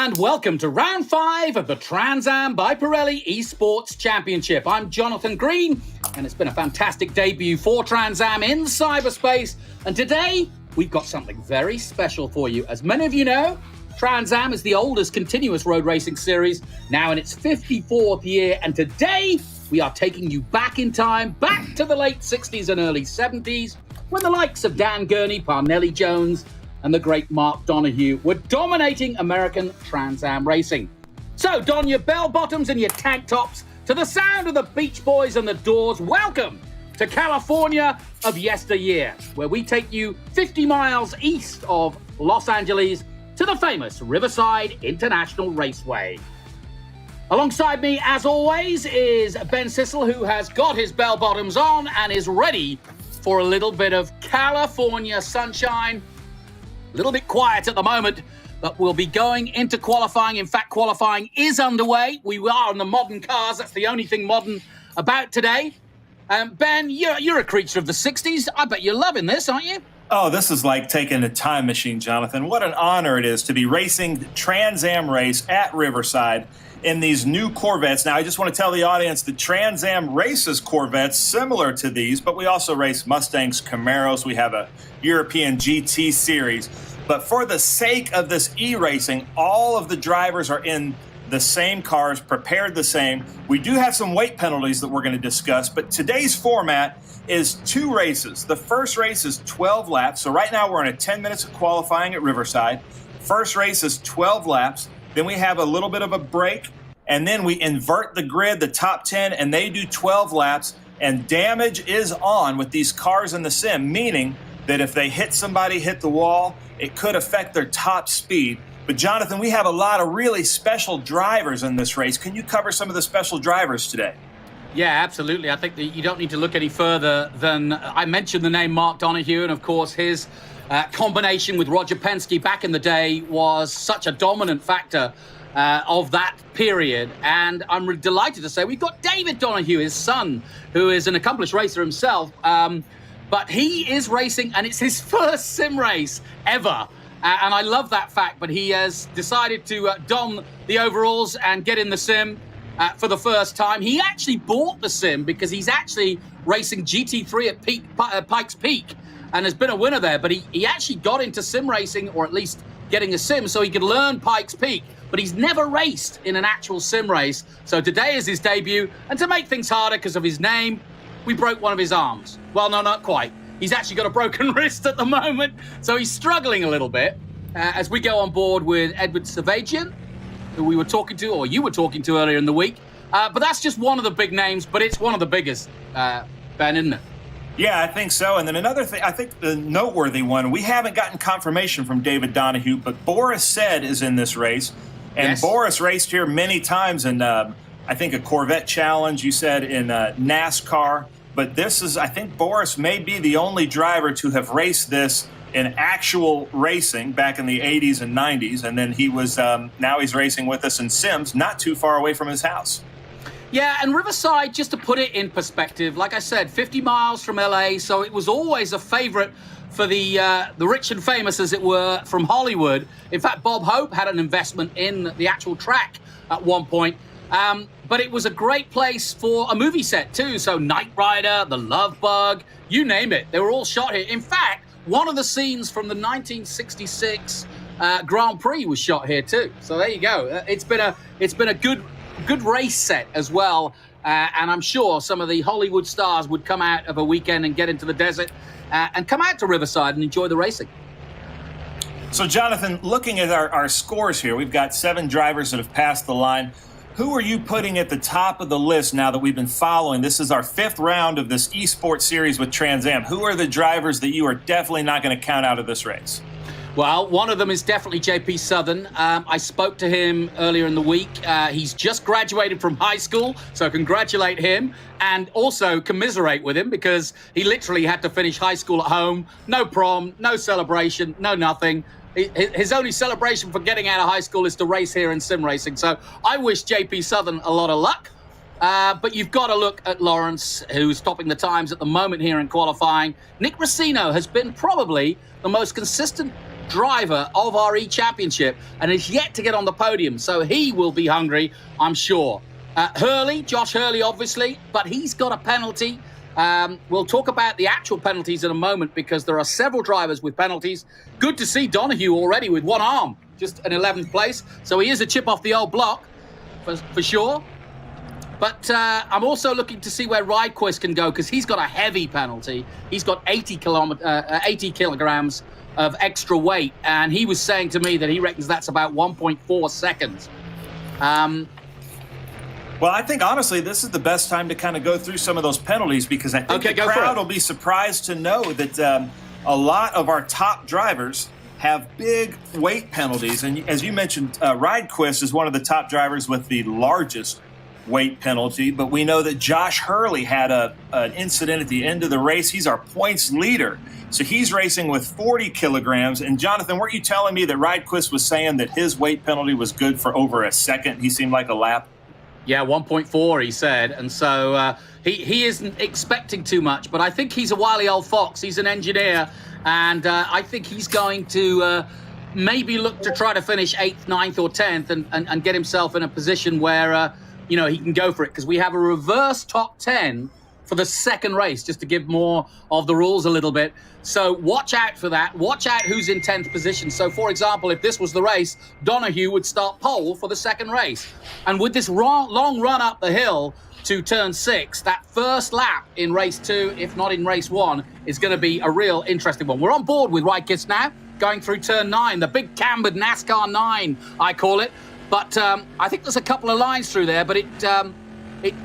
And welcome to round 5 of the Trans Am by Pirelli Esports Championship. I'm Jonathan Green, and it's been a fantastic debut for Trans Am in cyberspace. And today, we've got something very special for you. As many of you know, Trans Am is the oldest continuous road racing series, now in its 54th year. And today, we are taking you back in time, back to the late 60s and early 70s, when the likes of Dan Gurney, Parnelli Jones, and the great Mark Donohue were dominating American Trans Am racing. So don your bell bottoms and your tank tops to the sound of the Beach Boys and the Doors. Welcome to California of yesteryear, where we take you 50 miles east of Los Angeles to the famous Riverside International Raceway. Alongside me, as always, is Ben Sissel, who has got his bell bottoms on and is ready for a little bit of California sunshine. A little bit quiet at the moment, but we'll be going into qualifying. In fact, qualifying is underway. We are on the modern cars. That's the only thing modern about today. Ben, you're a creature of the 60s. I bet you're loving this, aren't you? Oh, this is like taking a time machine, Jonathan. What an honor it is to be racing the Trans Am race at Riverside in these new Corvettes. Now, I just want to tell the audience that Trans Am races Corvettes similar to these, but we also race Mustangs, Camaros. We have a European GT series. But for the sake of this e-racing, all of the drivers are in the same cars, prepared the same. We do have some weight penalties that we're going to discuss, but today's format is 2 races. The first race is 12 laps. So right now we're in 10 minutes of qualifying at Riverside. First race is 12 laps. Then we have a little bit of a break, and then we invert the grid, the top 10, and they do 12 laps. And damage is on with these cars in the sim, meaning that if they hit somebody, hit the wall, it could affect their top speed. But Jonathan, we have a lot of really special drivers in this race. Can you cover some of the special drivers today? Yeah, absolutely. I think that you don't need to look any further than I mentioned the name Mark Donohue, and of course his combination with Roger Penske back in the day was such a dominant factor of that period. And I'm delighted to say we've got David Donohue, his son, who is an accomplished racer himself. But he is racing, and it's his first sim race ever. And I love that fact, but he has decided to don the overalls and get in the sim for the first time. He actually bought the sim because he's actually racing GT3 at Pikes Peak and has been a winner there. But he actually got into sim racing, or at least getting a sim, so he could learn Pikes Peak. But he's never raced in an actual sim race. So today is his debut. And to make things harder because of his name, we broke one of his arms. Well, no, not quite. He's actually got a broken wrist at the moment, so he's struggling a little bit as we go on board with Edward Savagian, who we were talking to, or you were talking to earlier in the week. But that's just one of the big names, but it's one of the biggest, Ben, isn't it? Yeah, I think so. And then another thing, I think the noteworthy one, we haven't gotten confirmation from David Donohue, but Boris Said is in this race. And yes, Boris raced here many times in, I think, a Corvette Challenge, you said, in NASCAR. But this is, I think Boris may be the only driver to have raced this in actual racing back in the 80s and 90s. And then he was, now he's racing with us in sims, not too far away from his house. Yeah, and Riverside, just to put it in perspective, like I said, 50 miles from LA, so it was always a favorite for the rich and famous, as it were, from Hollywood. In fact, Bob Hope had an investment in the actual track at one point. But it was a great place for a movie set too. So Knight Rider, The Love Bug, you name it. They were all shot here. In fact, one of the scenes from the 1966 Grand Prix was shot here too. So there you go. It's been a good race set as well. And I'm sure some of the Hollywood stars would come out of a weekend and get into the desert and come out to Riverside and enjoy the racing. So Jonathan, looking at our scores here, we've got 7 drivers that have passed the line. Who are you putting at the top of the list now that we've been following? This is our 5th round of this esports series with Trans Am. Who are the drivers that you are definitely not going to count out of this race? Well, one of them is definitely JP Southern. I spoke to him earlier in the week. He's just graduated from high school, so congratulate him and also commiserate with him because he literally had to finish high school at home. No prom, no celebration, no nothing. His only celebration for getting out of high school is to race here in sim racing. So I wish JP Southern a lot of luck. But you've got to look at Lawrence, who's topping the times at the moment here in qualifying. Nick Racino has been probably the most consistent driver of our E-Championship and is yet to get on the podium. So he will be hungry, I'm sure. Josh Hurley, obviously, but he's got a penalty. We'll talk about the actual penalties in a moment because there are several drivers with penalties. Good to see Donohue already with one arm, just an 11th place. So he is a chip off the old block, for sure. But I'm also looking to see where Ridequist can go because he's got a heavy penalty. He's got 80 kilograms of extra weight, and he was saying to me that he reckons that's about 1.4 seconds. Well, I think, honestly, this is the best time to kind of go through some of those penalties because I think the crowd will be surprised to know that a lot of our top drivers have big weight penalties. And as you mentioned, Ridequist is one of the top drivers with the largest weight penalty, but we know that Josh Hurley had an incident at the end of the race. He's our points leader. So he's racing with 40 kilograms. And Jonathan, weren't you telling me that Ridequist was saying that his weight penalty was good for over a second? He seemed like a lap. Yeah, 1.4, he said. And so he isn't expecting too much, but I think he's a wily old fox. He's an engineer, and I think he's going to maybe look to try to finish 8th, 9th, or 10th and get himself in a position where, he can go for it. Because we have a reverse top 10 for the second race, just to give more of the rules a little bit. So watch out for that. Watch out who's in 10th position. So, for example, if this was the race, Donohue would start pole for the second race. And with this long run up the hill to turn 6, that first lap in race 2, if not in race 1, is going to be a real interesting one. We're on board with Ridequist now, going through turn 9, the big cambered NASCAR 9, I call it. But I think there's a couple of lines through there, but it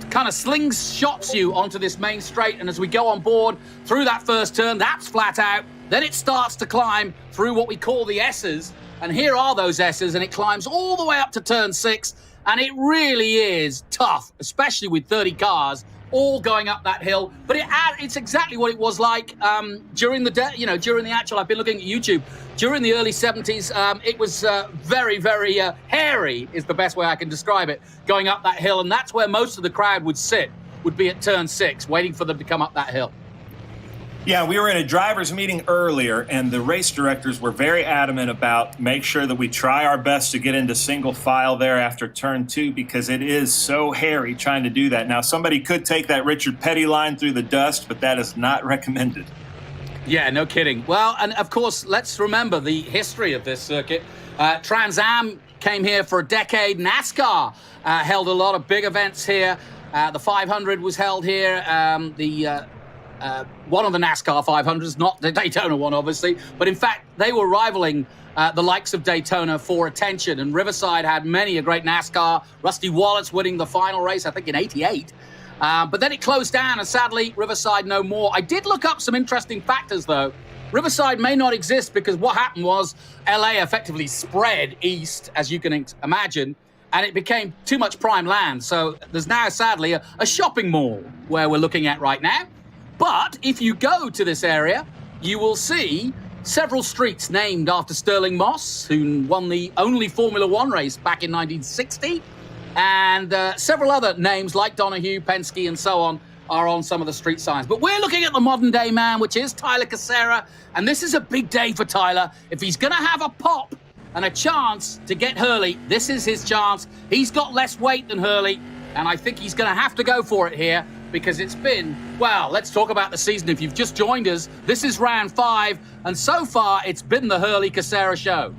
kind of slingshots you onto this main straight. And as we go on board through that first turn, that's flat out. Then it starts to climb through what we call the S's. And here are those S's, and it climbs all the way up to turn 6. And it really is tough, especially with 30 cars all going up that hill. But it's exactly what it was like during the day, during the actual, I've been looking at YouTube, during the early 70s, it was very, very hairy is the best way I can describe it, going up that hill. And that's where most of the crowd would be at turn 6, waiting for them to come up that hill. Yeah, we were in a driver's meeting earlier, and the race directors were very adamant about make sure that we try our best to get into single file there after turn 2 because it is so hairy trying to do that. Now, somebody could take that Richard Petty line through the dust, but that is not recommended. Yeah, no kidding. Well, and of course, let's remember the history of this circuit. Trans Am came here for a decade. NASCAR held a lot of big events here. The 500 was held here. One of the NASCAR 500s, not the Daytona one, obviously. But in fact, they were rivaling the likes of Daytona for attention. And Riverside had many a great NASCAR. Rusty Wallace winning the final race, I think, in '88. But then it closed down, and sadly, Riverside no more. I did look up some interesting factors, though. Riverside may not exist because what happened was LA effectively spread east, as you can imagine, and it became too much prime land. So there's now, sadly, a shopping mall where we're looking at right now. But if you go to this area, you will see several streets named after Sterling Moss, who won the only Formula One race back in 1960. And several other names like Donohue, Penske, and so on are on some of the street signs. But we're looking at the modern day man, which is Tyler Casera. And this is a big day for Tyler. If he's going to have a pop and a chance to get Hurley, this is his chance. He's got less weight than Hurley, and I think he's going to have to go for it here. Because it's been, well, let's talk about the season. If you've just joined us, this is round 5, and so far it's been the Hurley Casera show.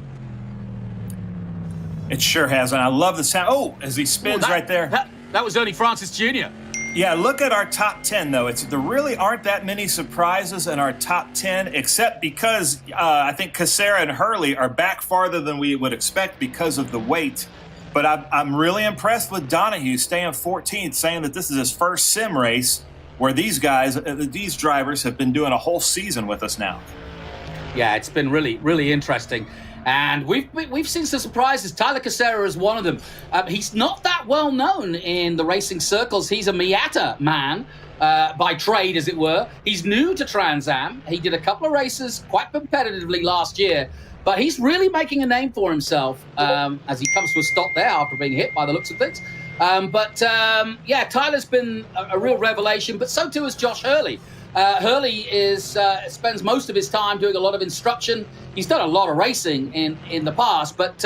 It sure has, and I love the sound. Oh, as he spins right there. That was Ernie Francis Jr. Yeah, look at our top 10, though. There really aren't that many surprises in our top 10, except because I think Casera and Hurley are back farther than we would expect because of the weight. But I'm really impressed with Donohue staying 14th, saying that this is his first sim race where these drivers have been doing a whole season with us now. Yeah, it's been really, really interesting. And we've seen some surprises. Tyler Casera is one of them. He's not that well known in the racing circles. He's a Miata man by trade, as it were. He's new to Trans Am. He did a couple of races quite competitively last year. But he's really making a name for himself as he comes to a stop there after being hit by the looks of things. Yeah, Tyler's been a real revelation, but so too has Josh Hurley. Hurley spends most of his time doing a lot of instruction. He's done a lot of racing in the past, but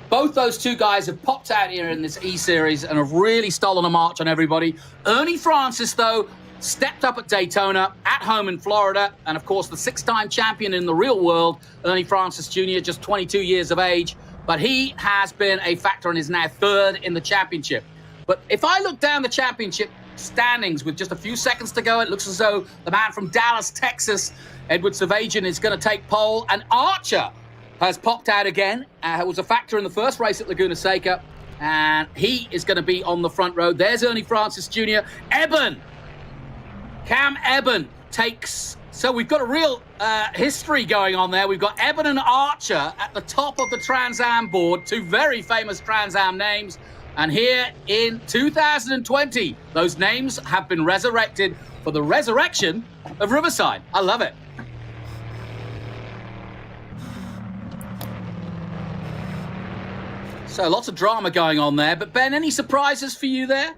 both those two guys have popped out here in this E-Series and have really stolen a march on everybody. Ernie Francis, though, stepped up at Daytona, at home in Florida, and of course the six-time champion in the real world, Ernie Francis Jr., just 22 years of age, but he has been a factor and is now third in the championship. But if I look down the championship standings with just a few seconds to go, it looks as though the man from Dallas, Texas, Edward Savagian, is going to take pole, and Archer has popped out again. Was a factor in the first race at Laguna Seca, and he is going to be on the front row. There's Ernie Francis Jr. Cam Eben takes... So we've got a real history going on there. We've got Eben and Archer at the top of the Trans Am board, two very famous Trans Am names. And here in 2020, those names have been resurrected for the resurrection of Riverside. I love it. So lots of drama going on there. But Ben, any surprises for you there?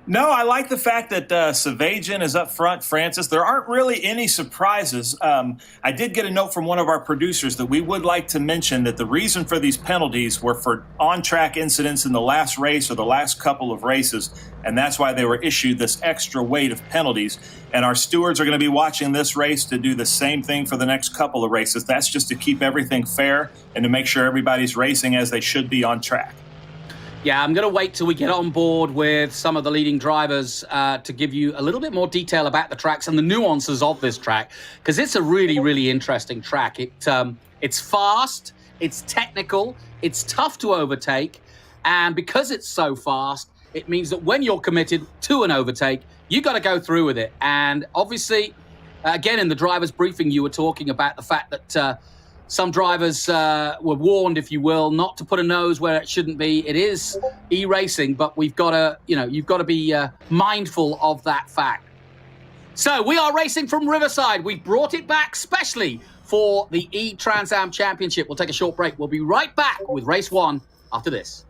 No, I like the fact that Savagian is up front, Francis. There aren't really any surprises. I did get a note from one of our producers that we would like to mention that the reason for these penalties were for on-track incidents in the last race or the last couple of races, and that's why they were issued this extra weight of penalties. And our stewards are going to be watching this race to do the same thing for the next couple of races. That's just to keep everything fair and to make sure everybody's racing as they should be on track. Yeah, I'm going to wait till we get on board with some of the leading drivers to give you a little bit more detail about the tracks and the nuances of this track, because it's a really, really interesting track. It's fast, it's technical, it's tough to overtake, and because it's so fast, it means that when you're committed to an overtake, you got to go through with it. And obviously, again, in the driver's briefing, you were talking about the fact that some drivers were warned, if you will, not to put a nose where it shouldn't be. It is e-racing, but we've got to, you've got to be mindful of that fact. So we are racing from Riverside. We brought it back specially for the E-Trans Am Championship. We'll take a short break. We'll be right back with race one after this.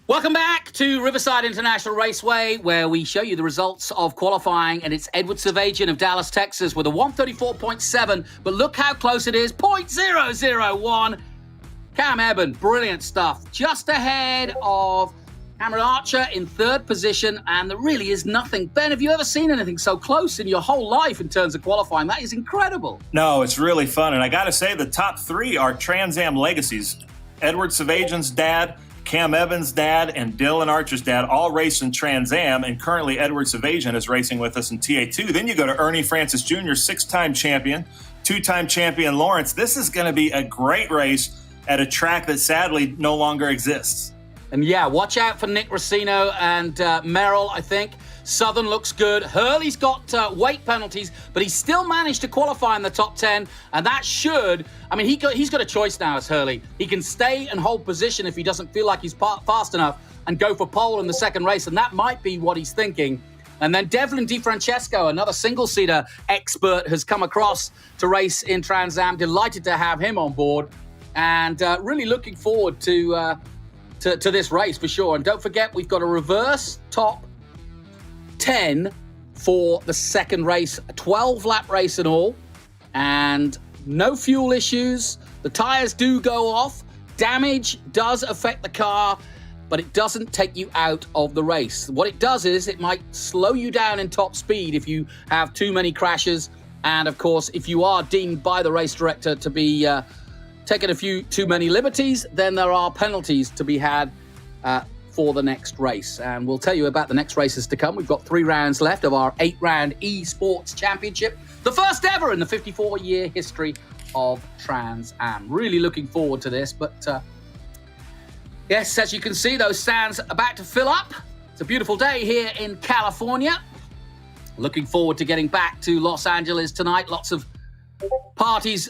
Welcome back to Riverside International Raceway, where we show you the results of qualifying, and it's Edward Savagian of Dallas, Texas, with a 134.7, but look how close it is, 0.001. Cam Eben, brilliant stuff, just ahead of Cameron Archer in third position, and there really is nothing. Ben, have you ever seen anything so close in your whole life in terms of qualifying? That is incredible. No, it's really fun, and I got to say the top three are Trans Am legacies. Edward Savagian's dad, Cam Evans' dad, and Dylan Archer's dad all race in Trans Am, and currently Edward Savagian is racing with us in TA2. Then you go to Ernie Francis Jr., six-time champion, two-time champion Lawrence. This is going to be a great race at a track that sadly no longer exists. And yeah, watch out for Nick Racino and Merrill, I think. Southern looks good. Hurley's got weight penalties, but he's still managed to qualify in the top 10, and that should... I mean, he's got a choice now as Hurley. He can stay and hold position if he doesn't feel like he's fast enough and go for pole in the second race, and that might be what he's thinking. And then Devlin DiFrancesco, another single-seater expert, has come across to race in Trans Am. Delighted to have him on board, and really looking forward to this race for sure. And don't forget, we've got a reverse top 10 for the second race, a 12-lap race in all. And no fuel issues. The tires do go off. Damage does affect the car, but it doesn't take you out of the race. What it does is it might slow you down in top speed if you have too many crashes. And of course, if you are deemed by the race director to be taking a few too many liberties, then there are penalties to be had for the next race. And we'll tell you about the next races to come. We've got 3 rounds left of our 8-round Esports Championship, the first ever in the 54-year history of Trans Am. Really looking forward to this, but yes, as you can see, those stands about to fill up. It's a beautiful day here in California. Looking forward to getting back to Los Angeles tonight. Lots of parties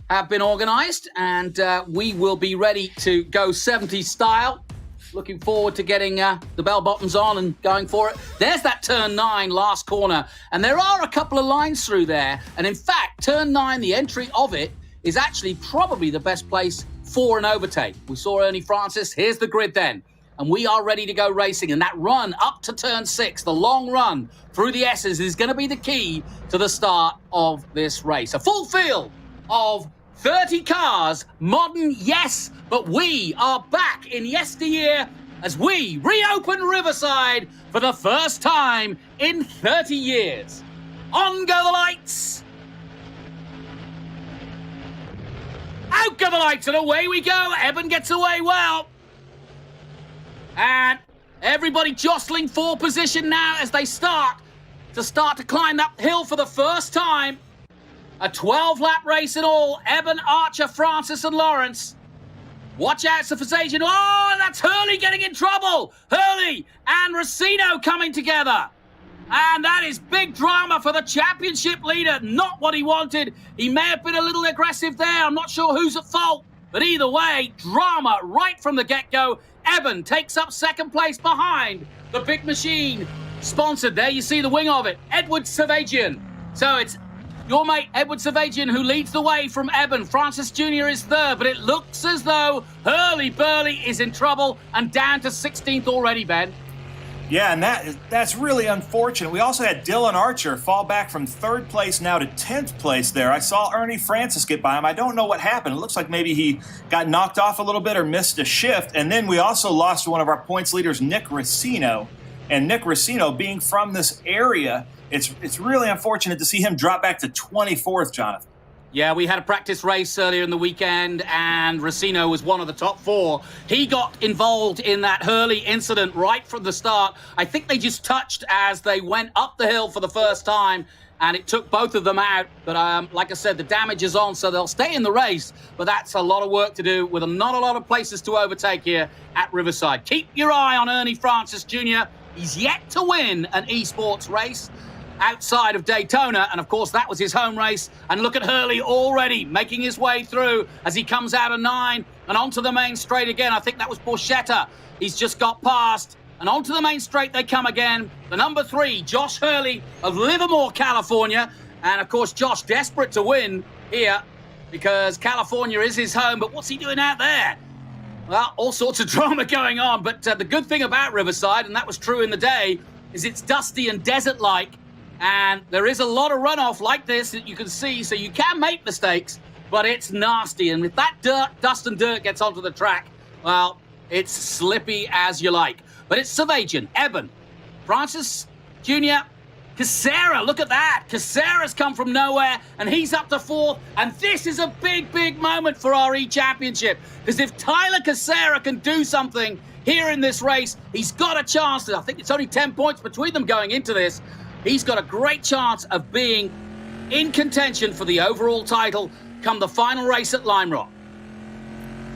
have been organized, and we will be ready to go 70s style. Looking forward to getting the bell bottoms on and going for it. There's that turn 9 last corner, and there are a couple of lines through there. And in fact, turn 9, the entry of it, is actually probably the best place for an overtake. We saw Ernie Francis. Here's the grid then. And we are ready to go racing. And that run up to turn 6, the long run through the S's, is going to be the key to the start of this race. A full field of 30 cars, modern, yes, but we are back in yesteryear as we reopen Riverside for the first time in 30 years. On go the lights. Out go the lights, and away we go. Eben gets away well. And everybody jostling for position now as they start to climb that hill for the first time. A 12-lap race in all. Eben, Archer, Francis, and Lawrence. Watch out for Sajan. Oh, that's Hurley getting in trouble. Hurley and Racino coming together. And that is big drama for the championship leader. Not what he wanted. He may have been a little aggressive there. I'm not sure who's at fault. But either way, drama right from the get-go. Eben takes up second place behind the big machine. Sponsored, there you see the wing of it, Edward Savagian. So it's your mate, Edward Savagian, who leads the way from Eben. Francis Jr. is third, but it looks as though Hurley Burley is in trouble and down to 16th already, Ben. Yeah, and that's really unfortunate. We also had Dylan Archer fall back from 3rd place now to 10th place there. I saw Ernie Francis get by him. I don't know what happened. It looks like maybe he got knocked off a little bit or missed a shift. And then we also lost one of our points leaders, Nick Racino. And Nick Racino, being from this area, it's really unfortunate to see him drop back to 24th, Jonathan. Yeah, we had a practice race earlier in the weekend, and Racino was one of the top 4. He got involved in that Hurley incident right from the start. I think they just touched as they went up the hill for the first time, and it took both of them out. But like I said, the damage is on, so they'll stay in the race. But that's a lot of work to do with not a lot of places to overtake here at Riverside. Keep your eye on Ernie Francis Jr. He's yet to win an esports race outside of Daytona, and of course that was his home race. And look at Hurley already making his way through as he comes out of 9 and onto the main straight again. I think that was Borchetta. He's just got past, and onto the main straight they come again. The number 3, Josh Hurley of Livermore, California. And of course Josh desperate to win here because California is his home, but what's he doing out there? Well, all sorts of drama going on, but the good thing about Riverside, and that was true in the day, is it's dusty and desert-like. And there is a lot of runoff like this that you can see, so you can make mistakes, but it's nasty. And if that dust and dirt gets onto the track, well, it's slippy as you like. But it's Savagian, Eben, Francis Jr., Casera, look at that. Casera's come from nowhere, and he's up to 4th. And this is a big, big moment for our E-Championship, because if Tyler Casera can do something here in this race, he's got a chance. I think it's only 10 points between them going into this. He's got a great chance of being in contention for the overall title come the final race at Lime Rock.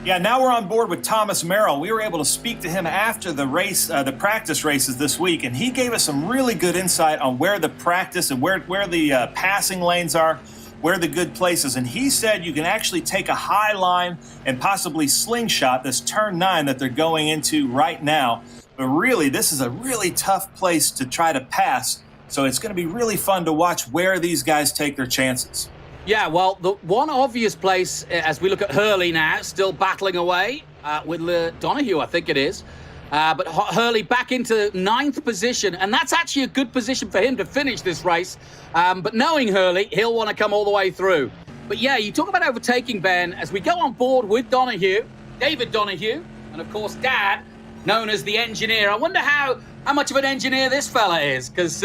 Yeah, now we're on board with Thomas Merrill. We were able to speak to him after the race, the practice races this week, and he gave us some really good insight on where the practice and where the passing lanes are, where the good places. And he said you can actually take a high line and possibly slingshot this turn 9 that they're going into right now. But really, this is a really tough place to try to pass. So it's going to be really fun to watch where these guys take their chances. Yeah, well, the one obvious place, as we look at Hurley now, still battling away with Donahue, I think it is. But Hurley back into 9th position, and that's actually a good position for him to finish this race. But knowing Hurley, he'll want to come all the way through. But yeah, you talk about overtaking, Ben, as we go on board with Donohue, David Donohue, and of course Dad, known as the engineer. I wonder how much of an engineer this fella is, because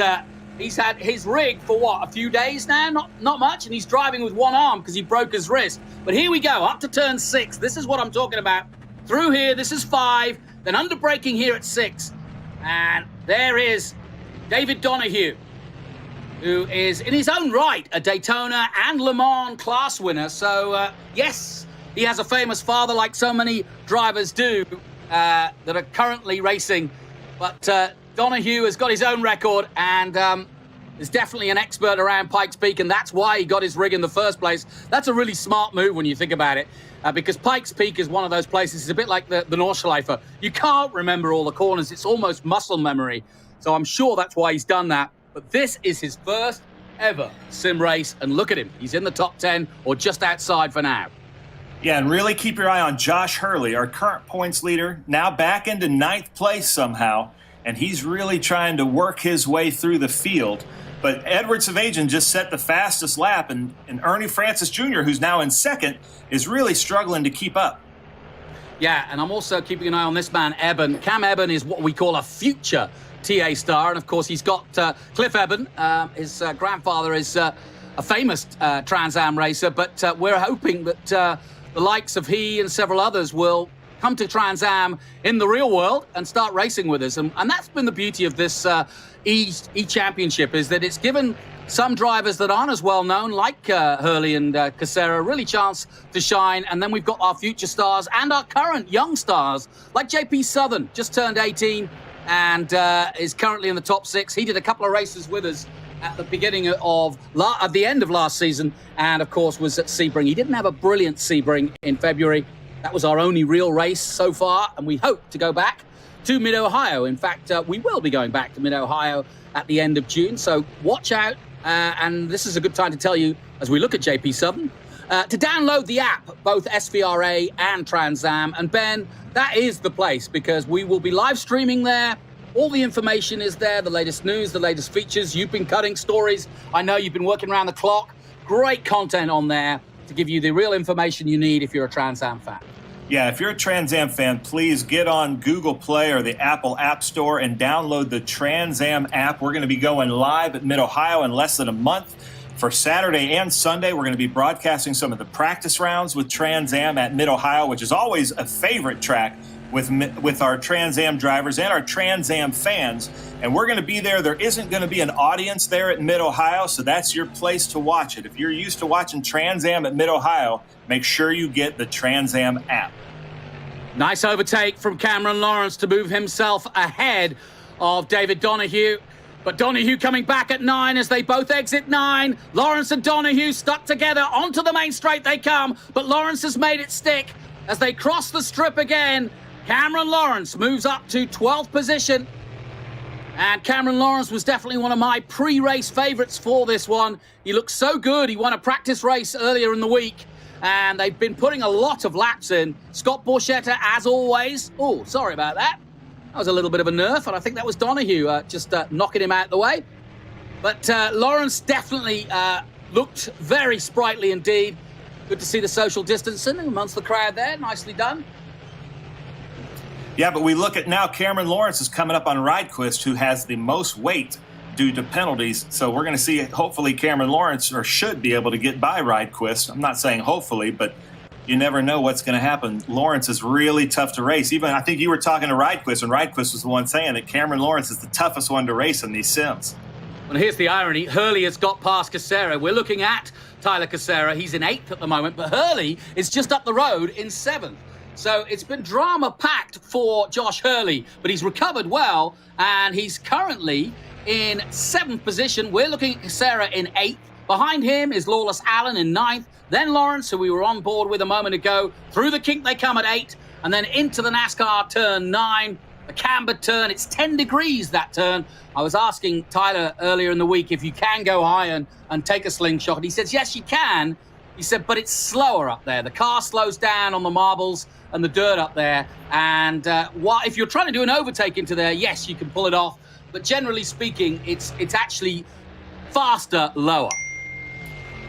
he's had his rig for what, a few days now? Not much, and he's driving with one arm because he broke his wrist. But here we go, up to turn 6. This is what I'm talking about. Through here, this is 5, then under braking here at 6. And there is David Donohue, who is in his own right a Daytona and Le Mans class winner. So yes, he has a famous father like so many drivers do that are currently racing. But Donohue has got his own record and is definitely an expert around Pikes Peak, and that's why he got his rig in the first place. That's a really smart move when you think about it, because Pikes Peak is one of those places, it's a bit like the Nordschleife. You can't remember all the corners. It's almost muscle memory. So I'm sure that's why he's done that. But this is his first ever sim race, and look at him. He's in the top 10 or just outside for now. Yeah, and really keep your eye on Josh Hurley, our current points leader, now back into 9th place somehow, and he's really trying to work his way through the field. But Edward Savagian just set the fastest lap, and Ernie Francis Jr., who's now in 2nd, is really struggling to keep up. Yeah, and I'm also keeping an eye on this man, Eben. Cam Eben is what we call a future TA star, and of course he's got Cliff Eben. His grandfather is a famous Trans Am racer, but we're hoping that the likes of he and several others will come to Trans Am in the real world and start racing with us. And that's been the beauty of this E-Championship, is that it's given some drivers that aren't as well known, like Hurley and Casera, really chance to shine. And then we've got our future stars and our current young stars, like JP Southern, just turned 18 and is currently in the top 6. He did a couple of races with us at the beginning at the end of last season, and of course was at Sebring. He didn't have a brilliant Sebring in February. That was our only real race so far, and we hope to go back to Mid-Ohio. In fact, we will be going back to Mid-Ohio at the end of June, so watch out. And this is a good time to tell you, as we look at JP Southern, to download the app, both SVRA and Trans Am. And Ben, that is the place, because we will be live streaming there. All the information is there, the latest news, the latest features. You've been cutting stories. I know you've been working around the clock. Great content on there to give you the real information you need if you're a Trans Am fan. Yeah, if you're a Trans Am fan, please get on Google Play or the Apple App Store and download the Trans Am app. We're going to be going live at Mid-Ohio in less than a month. For Saturday and Sunday, we're going to be broadcasting some of the practice rounds with Trans Am at Mid-Ohio, which is always a favorite track with our Trans Am drivers and our Trans Am fans. And we're going to be there. There isn't going to be an audience there at Mid-Ohio, so that's your place to watch it. If you're used to watching Trans Am at Mid-Ohio, make sure you get the Trans Am app. Nice overtake from Cameron Lawrence to move himself ahead of David Donohue. But Donohue coming back at 9 as they both exit 9. Lawrence and Donohue stuck together. Onto the main straight they come, but Lawrence has made it stick as they cross the strip again. Cameron Lawrence moves up to 12th position. And Cameron Lawrence was definitely one of my pre-race favorites for this one. He looked so good. He won a practice race earlier in the week, and they've been putting a lot of laps in. Scott Borchetta, as always. Oh, sorry about that. That was a little bit of a nerf, and I think that was Donohue just knocking him out of the way. But Lawrence definitely looked very sprightly indeed. Good to see the social distancing amongst the crowd there. Nicely done. Yeah, but we look at now, Cameron Lawrence is coming up on Ridequist, who has the most weight due to penalties. So we're going to see, hopefully, Cameron Lawrence should be able to get by Ridequist. I'm not saying hopefully, but you never know what's going to happen. Lawrence is really tough to race. Even I think you were talking to Ridequist, and Ridequist was the one saying that Cameron Lawrence is the toughest one to race in these sims. Well, here's the irony. Hurley has got past Casera. We're looking at Tyler Casera. He's in 8th at the moment, but Hurley is just up the road in 7th. So it's been drama-packed for Josh Hurley, but he's recovered well, and he's currently in 7th position. We're looking at Casera in 8th. Behind him is Lawless Allen in 9th. Then Lawrence, who we were on board with a moment ago. Through the kink they come at 8, and then into the NASCAR turn 9. The cambered turn, it's 10 degrees, that turn. I was asking Tyler earlier in the week if you can go high and take a slingshot. And he says, yes, you can. He said, but it's slower up there. The car slows down on the marbles and the dirt up there. And if you're trying to do an overtake into there, yes, you can pull it off. But generally speaking, it's actually faster lower.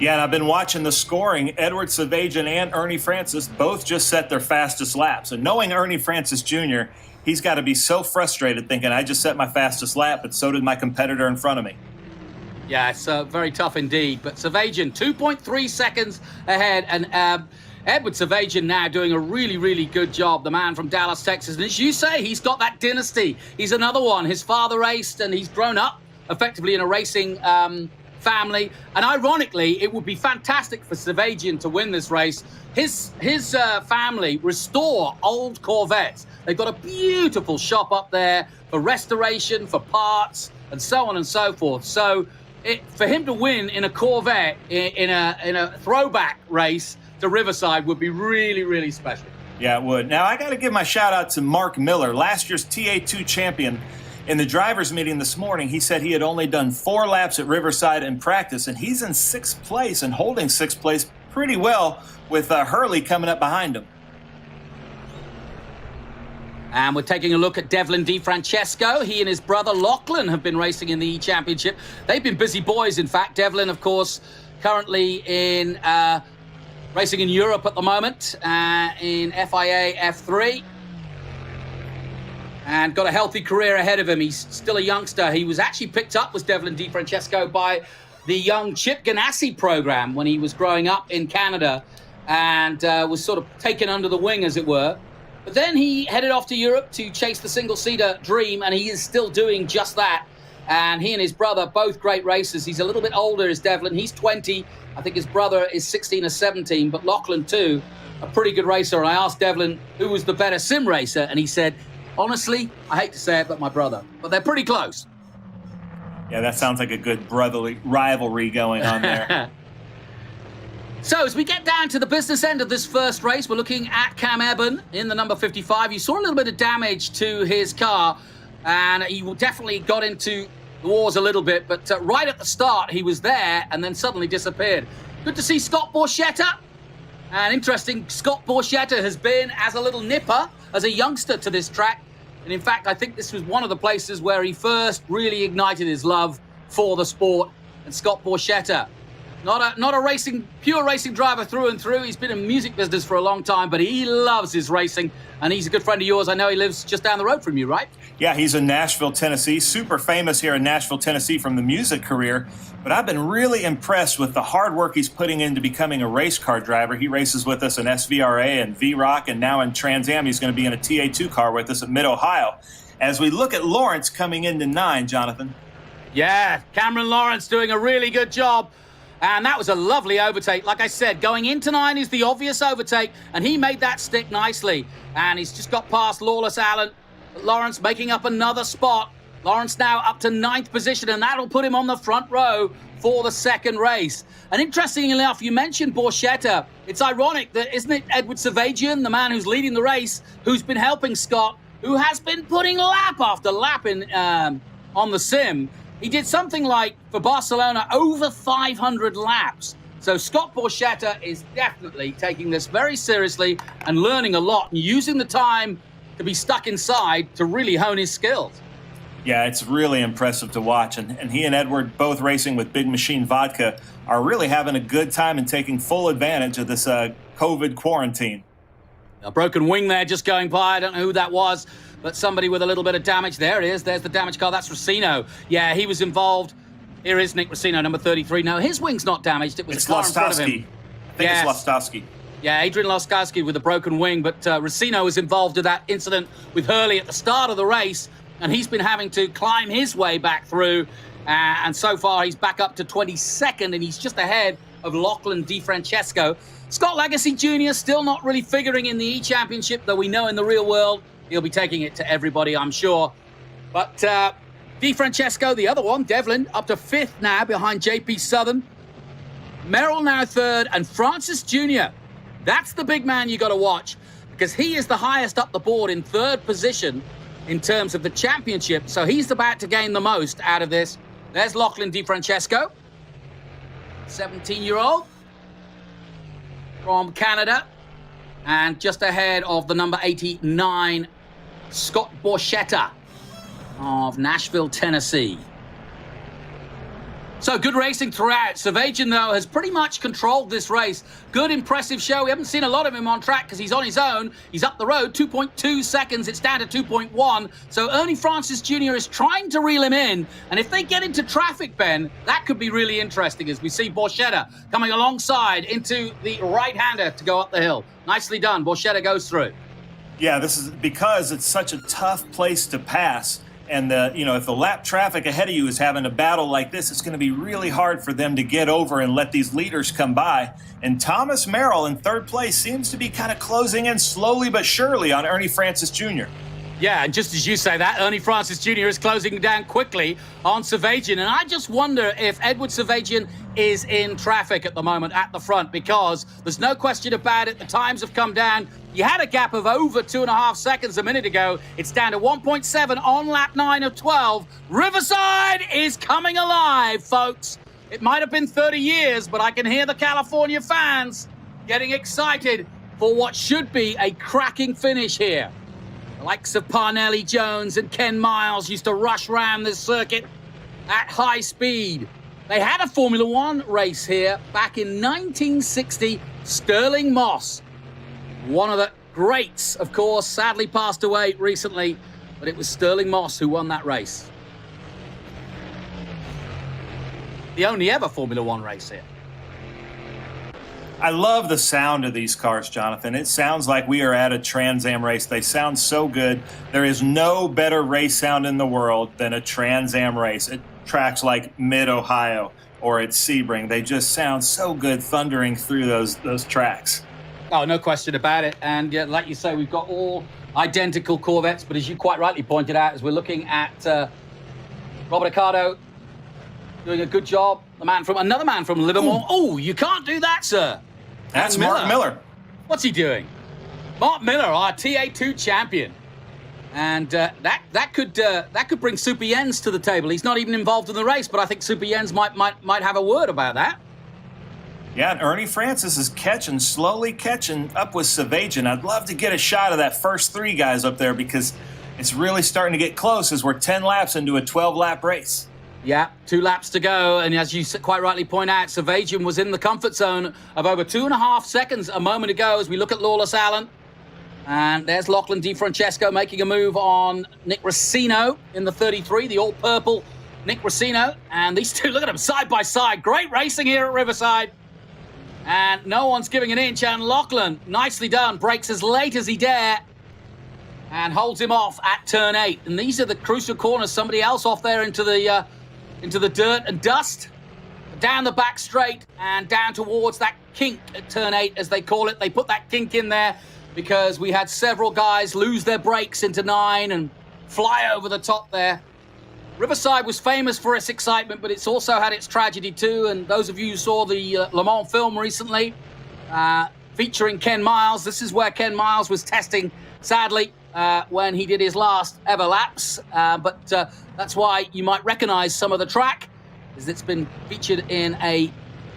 Yeah, and I've been watching the scoring. Edward Savajian and Ernie Francis both just set their fastest laps. And knowing Ernie Francis Jr., he's got to be so frustrated thinking, I just set my fastest lap, but so did my competitor in front of me. Yeah, it's very tough indeed. But Savajian, 2.3 seconds ahead. And Edward Savajian now doing a really, really good job. The man from Dallas, Texas. And as you say, he's got that dynasty. He's another one. His father raced, and he's grown up effectively in a racing family. And ironically, it would be fantastic for Savajian to win this race. His family restore old Corvettes. They've got a beautiful shop up there for restoration, for parts, and so on and so forth. So for him to win in a Corvette in a throwback race to Riverside would be really, really special. Yeah, it would. Now, I got to give my shout out to Mark Miller, last year's TA2 champion. In the driver's meeting this morning, he said he had only done 4 laps at Riverside in practice, and he's in 6th place and holding 6th place pretty well with Hurley coming up behind him. And we're taking a look at Devlin DeFrancesco. He and his brother Lachlan have been racing in the E-Championship. They've been busy boys, in fact. Devlin, of course, currently in racing in Europe at the moment, in FIA F3. And got a healthy career ahead of him. He's still a youngster. He was actually picked up, was Devlin DeFrancesco, by the young Chip Ganassi program when he was growing up in Canada, and was sort of taken under the wing, as it were. But then he headed off to Europe to chase the single-seater dream, and he is still doing just that. And he and his brother, both great racers. He's a little bit older, is Devlin. He's 20. I think his brother is 16 or 17, but Lachlan, too, a pretty good racer. And I asked Devlin who was the better sim racer, and he said, honestly, I hate to say it, but my brother. But they're pretty close. Yeah, that sounds like a good brotherly rivalry going on there. So as we get down to the business end of this first race, we're looking at Cam Eben in the number 55. You saw a little bit of damage to his car, and he definitely got into the wars a little bit. But right at the start, he was there and then suddenly disappeared. Good to see Scott Borchetta. And interesting, Scott Borchetta has been as a little nipper, as a youngster to this track. And in fact, I think this was one of the places where he first really ignited his love for the sport. And Scott Borchetta, not a pure racing driver through and through. He's been in music business for a long time, but he loves his racing. And he's a good friend of yours. I know he lives just down the road from you, right? Yeah, he's in Nashville, Tennessee. Super famous here in Nashville, Tennessee from the music career. But I've been really impressed with the hard work he's putting into becoming a race car driver. He races with us in SVRA and V-Rock, and now in Trans Am, he's going to be in a TA2 car with us at Mid-Ohio. As we look at Lawrence coming into 9, Jonathan. Yeah, Cameron Lawrence doing a really good job. And that was a lovely overtake. Like I said, going into 9 is the obvious overtake, and he made that stick nicely. And he's just got past Lawless Allen. Lawrence making up another spot. Lawrence now up to 9th position, and that'll put him on the front row for the second race. And interestingly enough, you mentioned Borchetta. It's ironic that, isn't it, Edward Savajian, the man who's leading the race, who's been helping Scott, who has been putting lap after lap on the sim. He did something like, for Barcelona, over 500 laps. So Scott Borchetta is definitely taking this very seriously and learning a lot and using the time to be stuck inside to really hone his skills. Yeah, it's really impressive to watch. And he and Edward, both racing with Big Machine Vodka, are really having a good time and taking full advantage of this COVID quarantine. A broken wing there just going by. I don't know who that was, but somebody with a little bit of damage. There it is. There's the damaged car. That's Racino. Yeah, he was involved. Here is Nick Racino, number 33. No, his wing's not damaged. It was it's a car in front of him. I think it's Lostowski. Yeah, Adrian Lostowski with a broken wing, but Racino was involved in that incident with Hurley at the start of the race, and he's been having to climb his way back through, and so far he's back up to 22nd, and he's just ahead of Lachlan DeFrancesco. Scott Lagasse Jr. still not really figuring in the E-Championship, though we know in the real world he'll be taking it to everybody, I'm sure. But DeFrancesco, the other one, Devlin, up to 5th now behind JP Southern. Merrill now 3rd, and Francis Jr. That's the big man you got to watch, because he is the highest up the board in 3rd position in terms of the championship. So he's about to gain the most out of this. There's Lachlan DeFrancesco, 17-year-old from Canada, and just ahead of the number 89, Scott Borchetta of Nashville, Tennessee. So good racing throughout. Savajian, though, has pretty much controlled this race. Good, impressive show. We haven't seen a lot of him on track because he's on his own. He's up the road, 2.2 seconds. It's down to 2.1. So Ernie Francis Jr. is trying to reel him in. And if they get into traffic, Ben, that could be really interesting as we see Borchetta coming alongside into the right-hander to go up the hill. Nicely done. Borchetta goes through. Yeah, this is because it's such a tough place to pass. And, if the lap traffic ahead of you is having a battle like this, it's going to be really hard for them to get over and let these leaders come by. And Thomas Merrill in third place seems to be kind of closing in slowly but surely on Ernie Francis Jr. Yeah, and just as you say that, Ernie Francis Jr. is closing down quickly on Savajian. And I just wonder if Edward Savajian is in traffic at the moment at the front, because there's no question about it. The times have come down. You had a gap of over 2.5 seconds a minute ago. It's down to 1.7 on lap 9 of 12. Riverside is coming alive, folks. It might have been 30 years, but I can hear the California fans getting excited for what should be a cracking finish here. The likes of Parnelli Jones and Ken Miles used to rush around this circuit at high speed. They had a Formula One race here back in 1960. Sterling Moss, one of the greats, of course, sadly passed away recently, but it was Sterling Moss who won that race. The only ever Formula One race here. I love the sound of these cars, Jonathan. It sounds like we are at a Trans Am race. They sound so good. There is no better race sound in the world than a Trans Am race at tracks like Mid-Ohio or at Sebring. They just sound so good thundering through those tracks. Oh, no question about it. And like you say, we've got all identical Corvettes, but as you quite rightly pointed out, as we're looking at Robert Ricardo doing a good job, another man from Livermore. Oh, you can't do that, sir. That's Mark Miller. What's he doing? Mark Miller, our TA2 champion. And that could bring Super Jens to the table. He's not even involved in the race, but I think Super Jens might have a word about that. Yeah, and Ernie Francis is slowly catching up with Savajian. I'd love to get a shot of that first three guys up there because it's really starting to get close as we're 10 laps into a 12-lap race. Yeah, 2 laps to go, and as you quite rightly point out, Savajian was in the comfort zone of over 2.5 seconds a moment ago as we look at Lawless Allen. And there's Lachlan DiFrancesco making a move on Nick Racino in the 33, the all-purple Nick Racino. And these two, look at them side by side. Great racing here at Riverside. And no one's giving an inch, and Lachlan, nicely done, brakes as late as he dare and holds him off at turn 8. And these are the crucial corners. Somebody else off there into the dirt and dust, down the back straight and down towards that kink at turn 8, as they call it. They put that kink in there because we had several guys lose their brakes into 9 and fly over the top there. Riverside was famous for its excitement, but it's also had its tragedy too. And those of you who saw the Le Mans film recently, featuring Ken Miles, this is where Ken Miles was testing, sadly, when he did his last ever laps. But that's why you might recognize some of the track, as it's been featured in a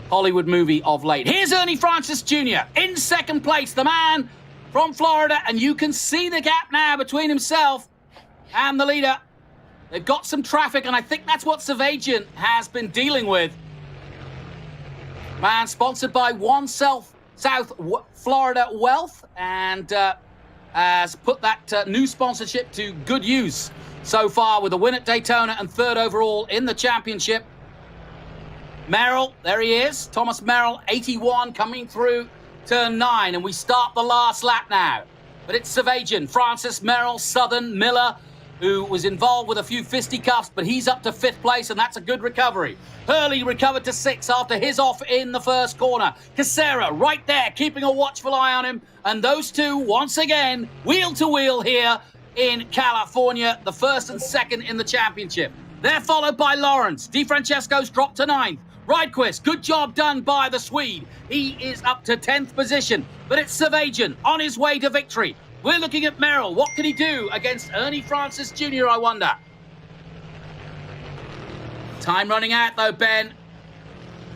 Hollywood movie of late. Here's Ernie Francis Jr. in second place, the man from Florida, and you can see the gap now between himself and the leader. They've got some traffic, and I think that's what Savajian has been dealing with. Man, sponsored by One South Florida Wealth, and has put that new sponsorship to good use so far with a win at Daytona and 3rd overall in the championship. Merrill, there he is. Thomas Merrill, 81, coming through turn 9, and we start the last lap now. But it's Savajian, Francis, Merrill, Southern, Miller, who was involved with a few fisticuffs, but he's up to 5th place, and that's a good recovery. Hurley recovered to 6th after his off in the first corner. Casera right there, keeping a watchful eye on him. And those two, once again, wheel to wheel here in California, the 1st and 2nd in the championship. They're followed by Lawrence. DiFrancesco's dropped to 9th. Rydquist, good job done by the Swede. He is up to 10th position, but it's Savajian on his way to victory. We're looking at Merrill. What can he do against Ernie Francis Jr., I wonder? Time running out, though, Ben.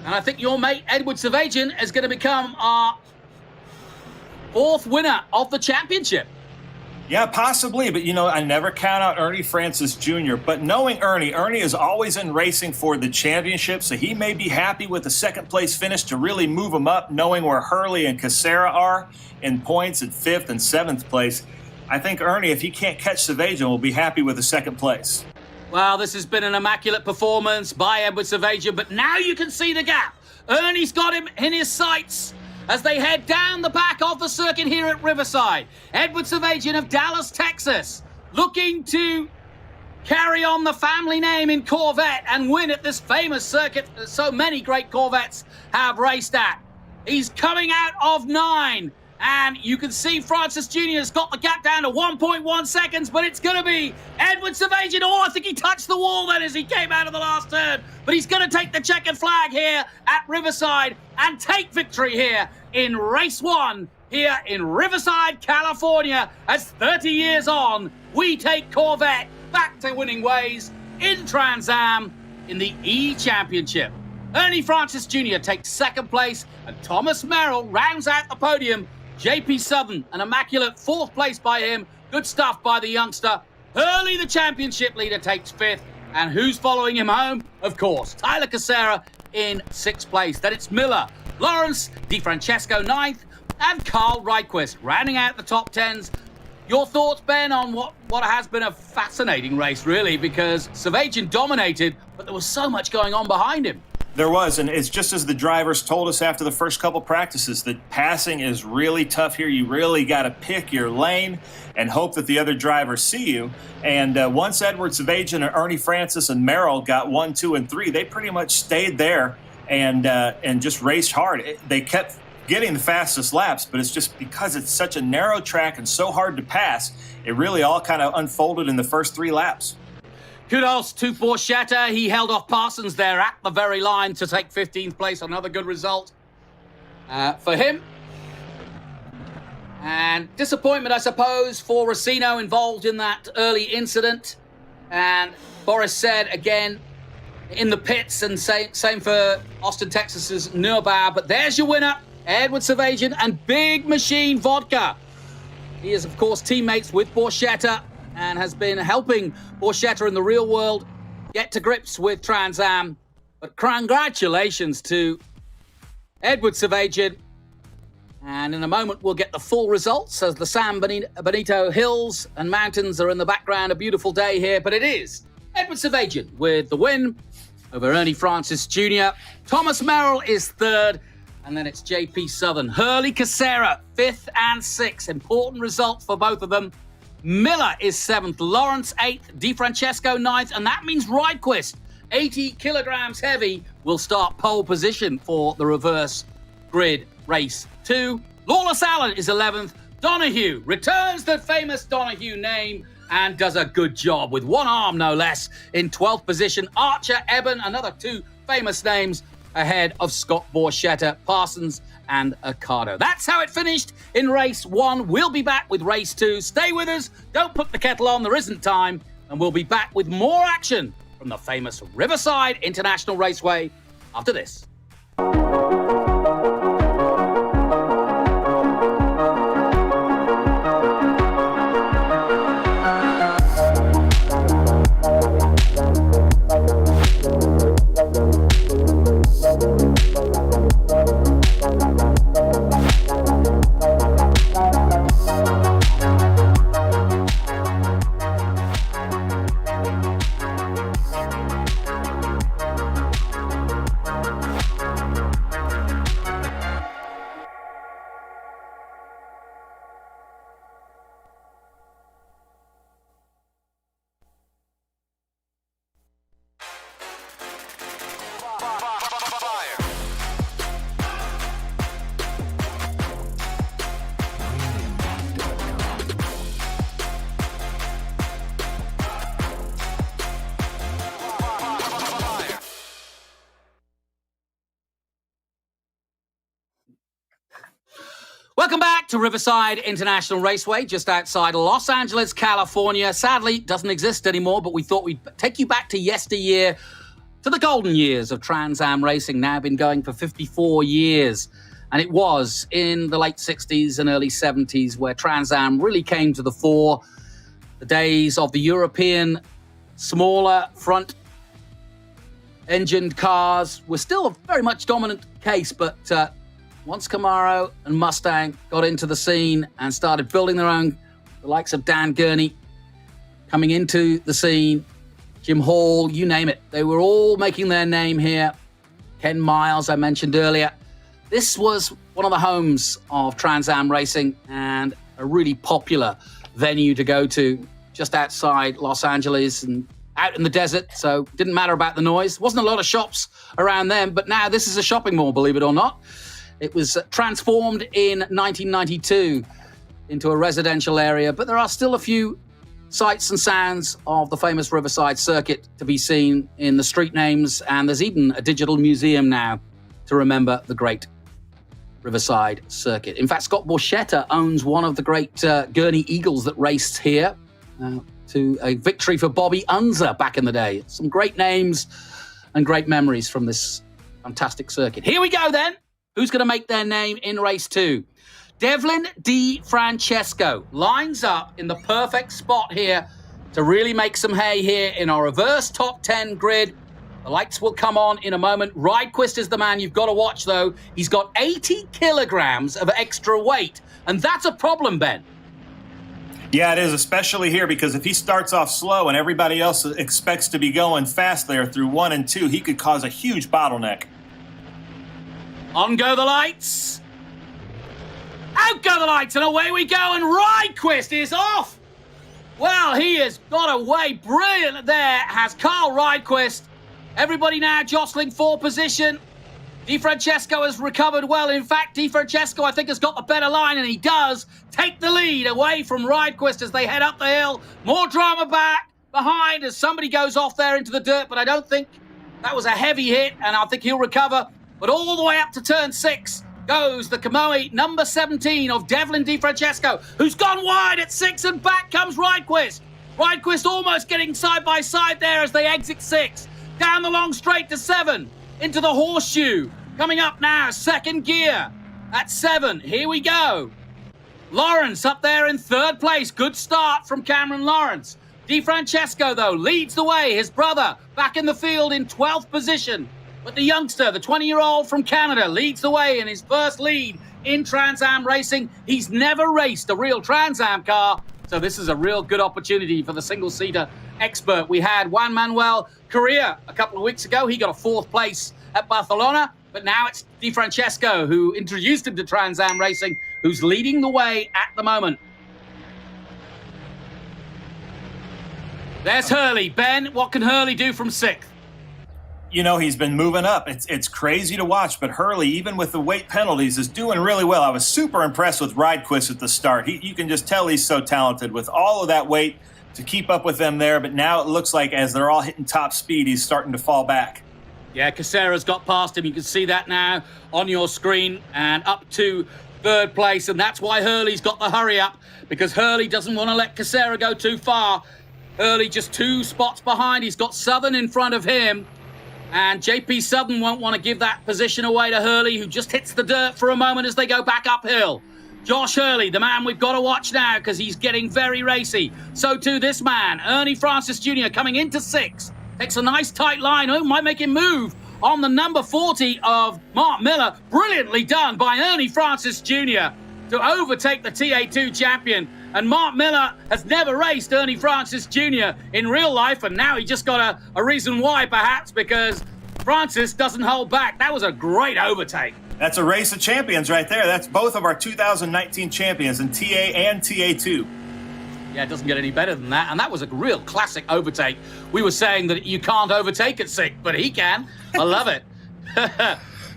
And I think your mate, Edward Savajian, is going to become our 4th winner of the championship. Yeah, possibly. But, I never count out Ernie Francis Jr. But knowing Ernie is always in racing for the championship, so he may be happy with the second place finish to really move him up, knowing where Hurley and Cassera are in points at 5th and 7th place. I think Ernie, if he can't catch Savagian, will be happy with the second place. Well, this has been an immaculate performance by Edward Savagian, but now you can see the gap. Ernie's got him in his sights as they head down the back of the circuit here at Riverside. Edward Savagian of Dallas, Texas, looking to carry on the family name in Corvette and win at this famous circuit that so many great Corvettes have raced at. He's coming out of 9. And you can see Francis Jr. has got the gap down to 1.1 seconds, but it's going to be Edward Savagian. Oh, I think he touched the wall then as he came out of the last turn. But he's going to take the checkered flag here at Riverside and take victory here in race 1 here in Riverside, California. As 30 years on, we take Corvette back to winning ways in Trans Am in the E Championship. Ernie Francis Jr. takes 2nd place, and Thomas Merrill rounds out the podium. JP Southern, an immaculate 4th place by him. Good stuff by the youngster. Hurley, the championship leader, takes 5th. And who's following him home? Of course, Tyler Cassera in 6th place. Then it's Miller, Lawrence, DiFrancesco 9th, and Carl Reitquist rounding out the top 10s. Your thoughts, Ben, on what has been a fascinating race, really, because Savagian dominated, but there was so much going on behind him. There was, and it's just as the drivers told us after the first couple practices, that passing is really tough here. You really got to pick your lane and hope that the other drivers see you. And once Edward Savagian and Ernie Francis and Merrill got 1, 2, and 3, they pretty much stayed there and just raced hard. They kept getting the fastest laps, but it's just because it's such a narrow track and so hard to pass, it really all kind of unfolded in the first 3 laps. Kudos to Borchetta. He held off Parsons there at the very line to take 15th place. Another good result for him. And disappointment, I suppose, for Racino involved in that early incident. And Boris said, again, in the pits, and same for Austin, Texas's Neubauer. But there's your winner, Edward Savagian and Big Machine Vodka. He is, of course, teammates with Borchetta, and has been helping Borchetta in the real world get to grips with Trans Am. But congratulations to Edward Savagian. And in a moment, we'll get the full results as the San Benito hills and mountains are in the background. A beautiful day here, but it is Edward Savagian with the win over Ernie Francis Jr. Thomas Merrill is 3rd, and then it's JP Southern. Hurley Cassera, 5th and 6th. Important result for both of them. Miller is 7th, Lawrence 8th, DiFrancesco 9th, and that means Reitquist, 80 kilograms heavy, will start pole position for the reverse grid race 2. Lawless Allen is 11th. Donahue returns the famous Donahue name and does a good job with one arm, no less, in 12th position. Archer, Eben, another 2 famous names ahead of Scott Borchetta, Parsons, and Ocado. That's how it finished in race 1. We'll be back with race 2. Stay with us. Don't put the kettle on. There isn't time. And we'll be back with more action from the famous Riverside International Raceway after this. Welcome back to Riverside International Raceway, just outside Los Angeles, California. Sadly, it doesn't exist anymore, but we thought we'd take you back to yesteryear, to the golden years of Trans Am racing, now been going for 54 years. And it was in the late 60s and early 70s where Trans Am really came to the fore. The days of the European smaller front-engined cars were still a very much dominant case, but once Camaro and Mustang got into the scene and started building their own, the likes of Dan Gurney coming into the scene, Jim Hall, you name it, they were all making their name here. Ken Miles, I mentioned earlier. This was one of the homes of Trans Am racing and a really popular venue to go to just outside Los Angeles and out in the desert, so didn't matter about the noise. Wasn't a lot of shops around then, but now this is a shopping mall, believe it or not. It was transformed in 1992 into a residential area, but there are still a few sights and sounds of the famous Riverside circuit to be seen in the street names, and there's even a digital museum now to remember the great Riverside circuit. In fact, Scott Borchetta owns one of the great Gurney Eagles that raced here to a victory for Bobby Unser back in the day. Some great names and great memories from this fantastic circuit. Here we go then. Who's going to make their name in race 2? Devlin Di Francesco lines up in the perfect spot here to really make some hay here in our reverse top 10 grid. The lights will come on in a moment. Rydquist is the man you've got to watch, though. He's got 80 kilograms of extra weight, and that's a problem, Ben. Yeah, it is, especially here, because if he starts off slow and everybody else expects to be going fast there through 1 and 2, he could cause a huge bottleneck. On go the lights. Out go the lights, and away we go, and Rydquist is off. Well, he has got away brilliant there, has Carl Rydquist. Everybody now jostling for position. Di Francesco has recovered well. In fact, Di Francesco, I think, has got the better line, and he does take the lead away from Rydquist as they head up the hill. More drama back behind as somebody goes off there into the dirt, but I don't think that was a heavy hit, and I think he'll recover. But all the way up to turn 6 goes the Kamui number 17 of Devlin Di Francesco, who's gone wide at 6, and back comes Rydquist. Rydquist almost getting side by side there as they exit 6. Down the long straight to 7, into the horseshoe. Coming up now, second gear at 7. Here we go. Lawrence up there in 3rd place. Good start from Cameron Lawrence. Di Francesco, though, leads the way. His brother back in the field in 12th position. But the youngster, the 20-year-old from Canada, leads the way in his first lead in Trans Am racing. He's never raced a real Trans Am car, so this is a real good opportunity for the single-seater expert. We had Juan Manuel Correa a couple of weeks ago. He got a 4th place at Barcelona, but now it's Di Francesco, who introduced him to Trans Am racing, who's leading the way at the moment. There's Hurley. Ben, what can Hurley do from 6th? You know, he's been moving up. It's crazy to watch, but Hurley, even with the weight penalties, is doing really well. I was super impressed with Rydquist at the start. You can just tell he's so talented with all of that weight to keep up with them there, but now it looks like as they're all hitting top speed, he's starting to fall back. Yeah, Casera's got past him. You can see that now on your screen, and up to 3rd place, and that's why Hurley's got the hurry up, because Hurley doesn't want to let Casera go too far. Hurley just 2 spots behind. He's got Southern in front of him. And JP Southern won't want to give that position away to Hurley, who just hits the dirt for a moment as they go back uphill. Josh Hurley, the man we've got to watch now because he's getting very racy. So too this man, Ernie Francis Jr., coming into 6. Takes a nice tight line. Oh, might make him move on the number 40 of Mark Miller. Brilliantly done by Ernie Francis Jr. to overtake the TA2 champion. And Mark Miller has never raced Ernie Francis Jr. in real life, and now he just got a reason why, perhaps, because Francis doesn't hold back. That was a great overtake. That's a race of champions right there. That's both of our 2019 champions in TA and TA2. Yeah, it doesn't get any better than that, and that was a real classic overtake. We were saying that you can't overtake at 6, but he can. I love it.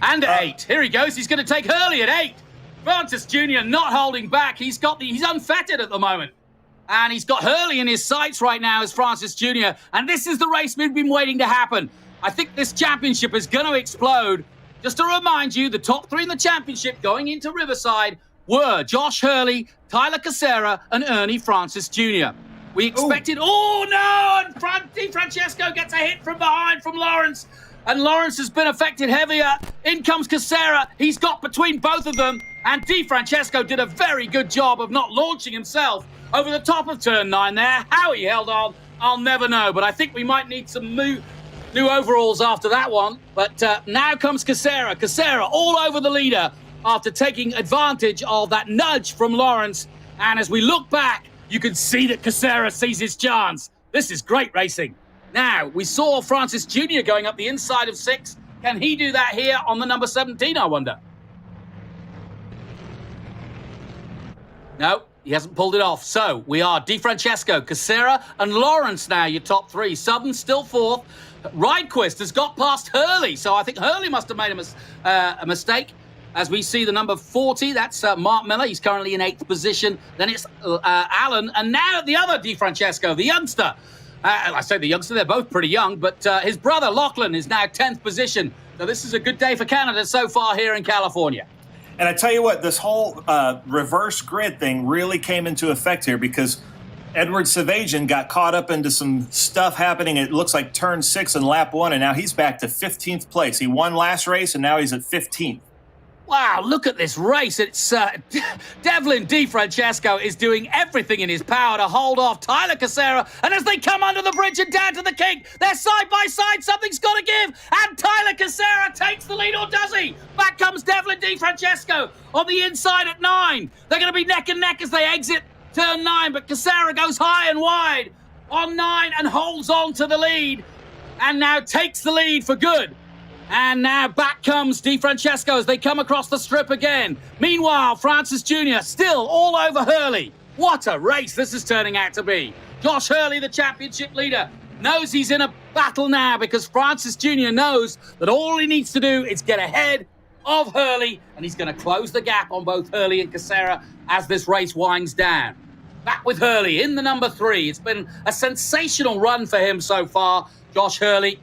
And at 8. Here he goes. He's going to take Hurley at 8. Francis Jr. not holding back. He's unfettered at the moment. And he's got Hurley in his sights right now as Francis Jr. And this is the race we've been waiting to happen. I think this championship is going to explode. Just to remind you, the top 3 in the championship going into Riverside were Josh Hurley, Tyler Casera, and Ernie Francis Jr. We expected... Ooh. Oh, no! And Di Francesco gets a hit from behind from Lawrence. and Lawrence has been affected heavier. In comes Casera. He's got between both of them, and Di Francesco did a very good job of not launching himself over the top of turn 9 there. How he held on, I'll never know, but I think we might need some new overalls after that one. But now comes Casera. Casera all over the leader after taking advantage of that nudge from Lawrence. And as we look back, you can see that Casera sees his chance. This is great racing. Now, we saw Francis Jr. going up the inside of 6. Can he do that here on the number 17, I wonder? No, he hasn't pulled it off. So we are Di Francesco, Casera, and Lawrence now, your top 3. Southern still 4th. Ridequist has got past Hurley, so I think Hurley must have made a mistake. As we see the number 40, that's Mark Miller. He's currently in 8th position. Then it's Allen, and now the other Di Francesco, the youngster. I say the youngster, they're both pretty young, but his brother Lachlan is now 10th position. So this is a good day for Canada so far here in California. And I tell you what, this whole reverse grid thing really came into effect here because Edward Savajian got caught up into some stuff happening. It looks like turn 6 in lap 1, and now he's back to 15th place. He won last race, and now he's at 15th. Wow, look at this race. It's Devlin Di Francesco is doing everything in his power to hold off Tyler Casera. And as they come under the bridge and down to the kink, they're side by side. Something's got to give. And Tyler Casera takes the lead, or does he? Back comes Devlin Di Francesco on the inside at 9. They're going to be neck and neck as they exit turn 9. But Casera goes high and wide on 9 and holds on to the lead. And now takes the lead for good. And now back comes Di Francesco as they come across the strip again. Meanwhile, Francis Jr. still all over Hurley. What a race this is turning out to be. Josh Hurley, the championship leader, knows he's in a battle now because Francis Jr. knows that all he needs to do is get ahead of Hurley, and he's going to close the gap on both Hurley and Casera as this race winds down. Back with Hurley in the number 3. It's been a sensational run for him so far, Josh Hurley.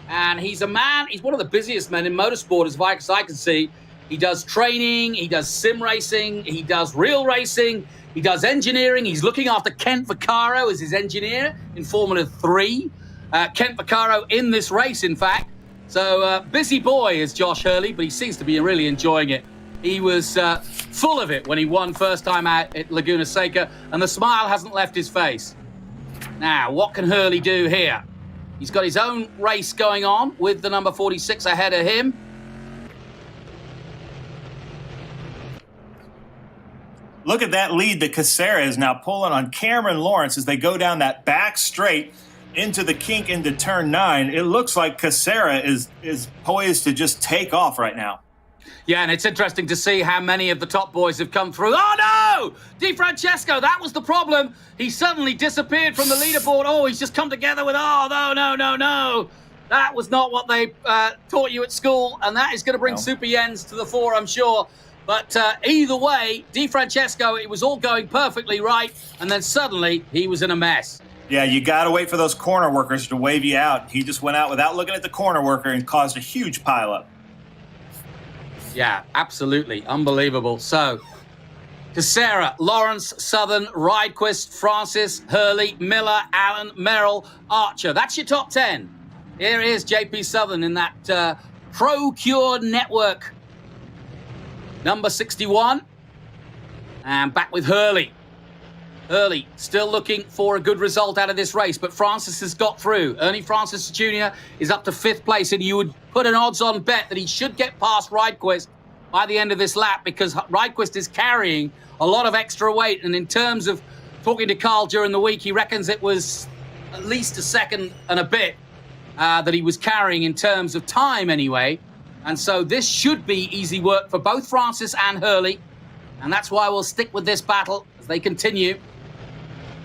And he's one of the busiest men in motorsport as far as I can see. He does training, he does sim racing, he does real racing, he does engineering. He's looking after Kent Vaccaro as his engineer in Formula 3. Kent Vaccaro in this race, in fact. So busy boy is Josh Hurley, but he seems to be really enjoying it. He was full of it when he won first time out at Laguna Seca, and the smile hasn't left his face. Now, what can Hurley do here? He's got his own race going on with the number 46 ahead of him. Look at that lead that Casera is now pulling on Cameron Lawrence as they go down that back straight into the kink into turn 9. It looks like Casera is poised to just take off right now. Yeah, and it's interesting to see how many of the top boys have come through. Oh, no! Di Francesco, that was the problem. He suddenly disappeared from the leaderboard. Oh, he's just come together with, no. That was not what they taught you at school, and that is going to bring Super Jens to the fore, I'm sure. But either way, Di Francesco, it was all going perfectly right, and then suddenly he was in a mess. Yeah, you got to wait for those corner workers to wave you out. He just went out without looking at the corner worker and caused a huge pileup. Yeah, absolutely. Unbelievable. So, Casera, Lawrence, Southern, Ridequist, Francis, Hurley, Miller, Allen, Merrill, Archer. That's your top 10. Here is JP Southern in that ProCure network. Number 61. And back with Hurley. Hurley still looking for a good result out of this race, but Francis has got through. Ernie Francis Jr. is up to 5th place, and you would put an odds-on bet that he should get past Ridequist by the end of this lap because Ridequist is carrying a lot of extra weight. And in terms of talking to Carl during the week, he reckons it was at least a second and a bit that he was carrying in terms of time anyway. And so this should be easy work for both Francis and Hurley. And that's why we'll stick with this battle as they continue.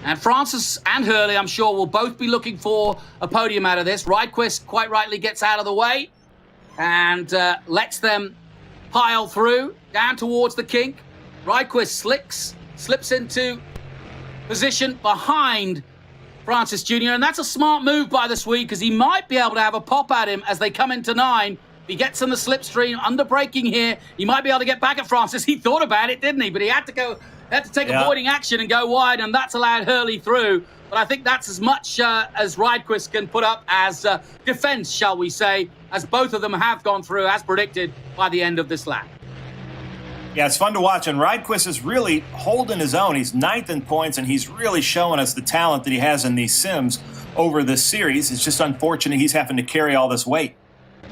And Francis and Hurley, I'm sure, will both be looking for a podium out of this. Ridequist quite rightly gets out of the way and lets them pile through down towards the kink. Ridequist slips into position behind Francis Jr. And that's a smart move by the Swede because he might be able to have a pop at him as they come into 9. If he gets in the slipstream, under braking here, he might be able to get back at Francis. He thought about it, didn't he? But he had to go They had to take avoiding action and go wide, and that's allowed Hurley through. But I think that's as much as Ridequist can put up as defense, shall we say, as both of them have gone through, as predicted, by the end of this lap. Yeah, it's fun to watch, and Ridequist is really holding his own. He's 9th in points, and he's really showing us the talent that he has in these sims over this series. It's just unfortunate he's having to carry all this weight.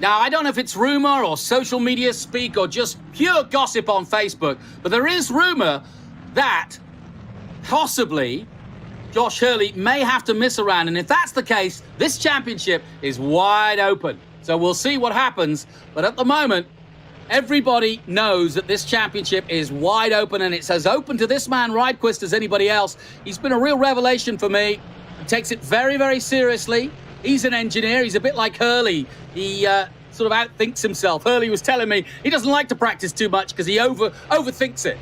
Now, I don't know if it's rumor or social media speak or just pure gossip on Facebook, but there is rumor that possibly Josh Hurley may have to miss a round, and if that's the case, this championship is wide open. So we'll see what happens, but at the moment, everybody knows that this championship is wide open, and it's as open to this man, Ridequist, as anybody else. He's been a real revelation for me. He takes it very, very seriously. He's an engineer. He's a bit like Hurley. He sort of outthinks himself. Hurley was telling me he doesn't like to practice too much because he overthinks it.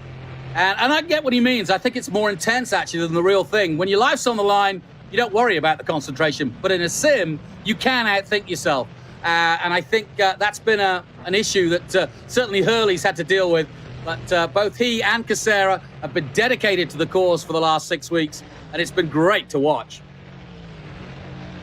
And I get what he means. I think it's more intense, actually, than the real thing. When your life's on the line, you don't worry about the concentration. But in a sim, you can outthink yourself. And I think that's been an issue that certainly Hurley's had to deal with. But both he and Casera have been dedicated to the cause for the last 6 weeks, and it's been great to watch.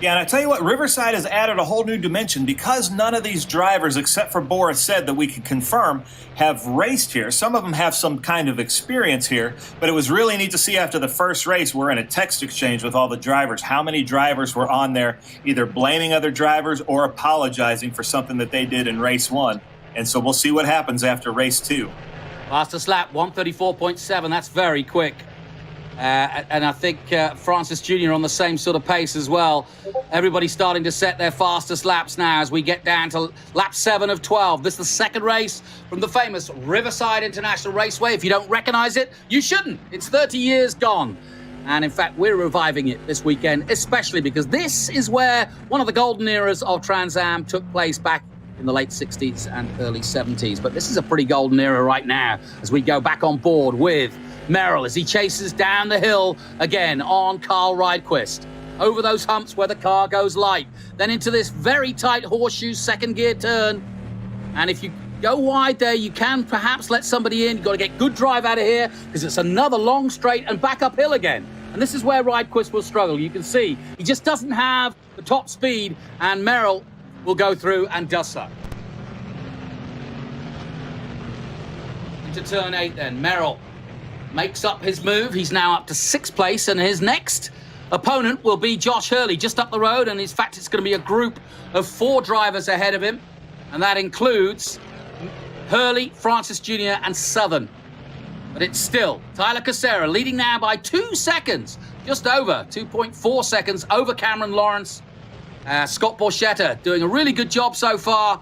Yeah, and I tell you what, Riverside has added a whole new dimension because none of these drivers, except for Boris said that we can confirm, have raced here. Some of them have some kind of experience here, but it was really neat to see after the first race, we're in a text exchange with all the drivers. How many drivers were on there either blaming other drivers or apologizing for something that they did in race 1. And so we'll see what happens after race 2. Fastest lap, 1:34.7. That's very quick. And I think Francis Jr. on the same sort of pace as well. Everybody's starting to set their fastest laps now as we get down to lap 7 of 12. This is the second race from the famous Riverside International Raceway. If you don't recognize it, you shouldn't. It's 30 years gone. And in fact, we're reviving it this weekend, especially because this is where one of the golden eras of Trans Am took place back in the late 60s and early 70s. But this is a pretty golden era right now as we go back on board with Merrill as he chases down the hill again on Carl Ridequist. Over those humps where the car goes light. Then into this very tight horseshoe second gear turn. And if you go wide there, you can perhaps let somebody in. You've got to get good drive out of here because it's another long straight and back uphill again. And this is where Ridequist will struggle. You can see he just doesn't have the top speed, and Merrill will go through and does so. Into turn 8 then. Merrill makes up his move. He's now up to 6th place, and his next opponent will be Josh Hurley just up the road, and in fact it's going to be a group of 4 drivers ahead of him, and that includes Hurley, Francis Jr. and Southern. But it's still Tyler Casera leading now by 2 seconds, just over 2.4 seconds over Cameron Lawrence. Scott Borchetta doing a really good job so far.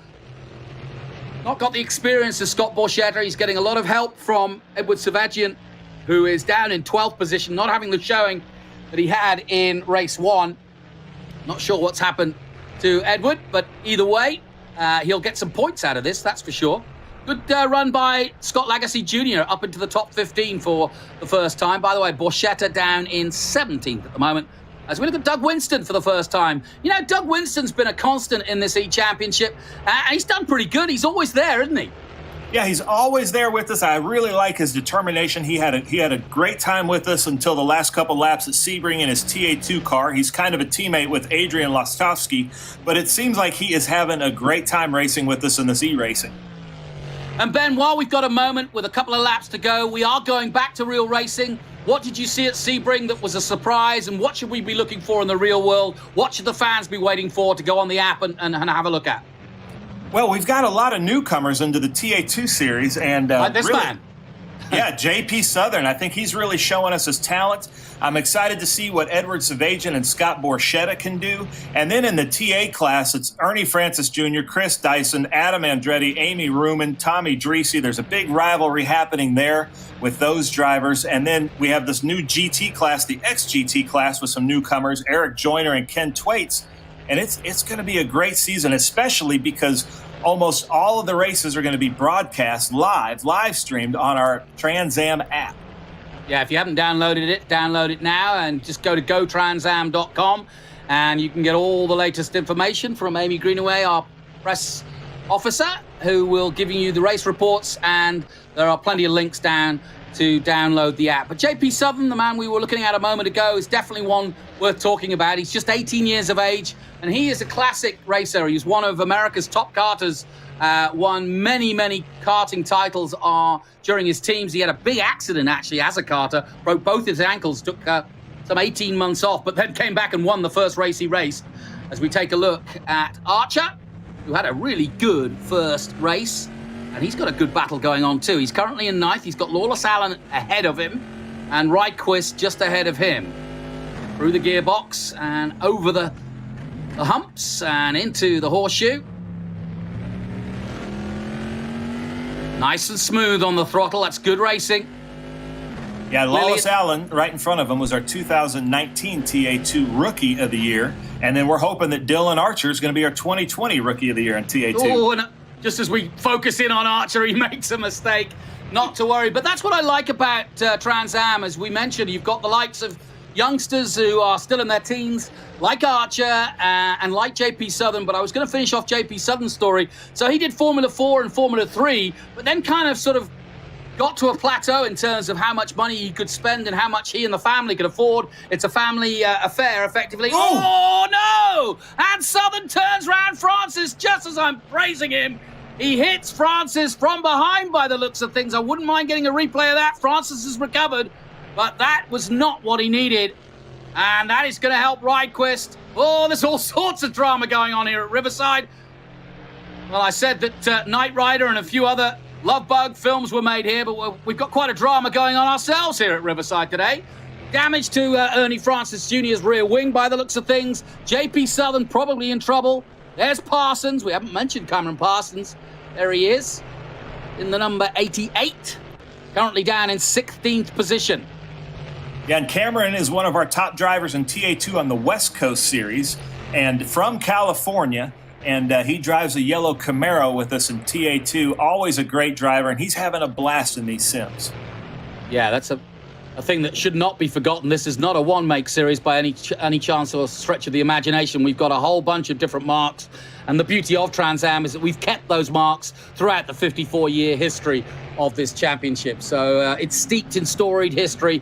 Not got the experience of Scott Borchetta. He's getting a lot of help from Edward Savagian, who is down in 12th position, not having the showing that he had in race 1. Not sure what's happened to Edward, but either way, he'll get some points out of this, that's for sure. Good run by Scott Lagasse Jr. up into the top 15 for the first time. By the way, Borchetta down in 17th at the moment. As we look at Doug Winston for the first time. You know, Doug Winston's been a constant in this E-Championship, and he's done pretty good. He's always there, isn't he? Yeah, he's always there with us. I really like his determination. He had a great time with us until the last couple laps at Sebring in his TA2 car. He's kind of a teammate with Adrian Lostowski, but it seems like he is having a great time racing with us in this E-Racing. And Ben, while we've got a moment with a couple of laps to go, we are going back to real racing. What did you see at Sebring that was a surprise, and what should we be looking for in the real world? What should the fans be waiting for to go on the app and have a look at? Well, we've got a lot of newcomers into the TA2 series, and like this really, man. Yeah, JP Southern. I think he's really showing us his talent. I'm excited to see what Edward Savagian and Scott Borchetta can do. And then in the TA class, it's Ernie Francis Jr., Chris Dyson, Adam Andretti, Amy Ruman, Tommy Dreesy. There's a big rivalry happening there with those drivers. And then we have this new GT class, the XGT class, with some newcomers, Eric Joyner and Ken Twaits. And it's going to be a great season, especially because almost all of the races are going to be broadcast live streamed on our Trans Am app. Yeah, if you haven't downloaded it, download it now and just go to gotransam.com and you can get all the latest information from Amy Greenaway, our press officer, who will give you the race reports, and there are plenty of links down to download the app. But JP Southern, the man we were looking at a moment ago, is definitely one worth talking about. He's just 18 years of age, and he is a classic racer. He's one of America's top karters, won many, many karting titles during his teams. He had a big accident, actually, as a karter, broke both his ankles, took some 18 months off, but then came back and won the first race he raced. As we take a look at Archer, who had a really good first race, and he's got a good battle going on too. He's currently in ninth. He's got Lawless Allen ahead of him, and Rydquist just ahead of him. Through the gearbox and over the humps and into the horseshoe. Nice and smooth on the throttle. That's good racing. Yeah, Lawless Allen, right in front of him, was our 2019 TA2 Rookie of the Year. And then we're hoping that Dylan Archer is going to be our 2020 Rookie of the Year in TA2. Oh, and just as we focus in on Archer, he makes a mistake. Not to worry. But that's what I like about Trans Am. As we mentioned, you've got the likes of youngsters who are still in their teens, like Archer and like JP Southern. But I was going to finish off JP Southern's story. So he did Formula 4 and Formula 3, but then kind of sort of got to a plateau in terms of how much money he could spend and how much he and the family could afford. It's a family affair, effectively. Oh, no! And Southern turns round Francis just as I'm praising him. He hits Francis from behind by the looks of things. I wouldn't mind getting a replay of that. Francis has recovered, but that was not what he needed. And that is going to help Rydquist. Oh, there's all sorts of drama going on here at Riverside. Well, I said that Knight Rider and a few other Love Bug films were made here, but we've got quite a drama going on ourselves here at Riverside today. Damage to Ernie Francis Jr.'s rear wing by the looks of things. JP Southern probably in trouble. There's Parsons. We haven't mentioned Cameron Parsons. There he is in the number 88. Currently down in 16th position. Yeah, and Cameron is one of our top drivers in TA2 on the West Coast Series, and from California. And he drives a yellow Camaro with us in TA2. Always a great driver, and he's having a blast in these sims. Yeah, that's a thing that should not be forgotten. This is not a one-make series by any chance or stretch of the imagination. We've got a whole bunch of different marks, and the beauty of Trans Am is that we've kept those marks throughout the 54-year history of this championship. So it's steeped in storied history.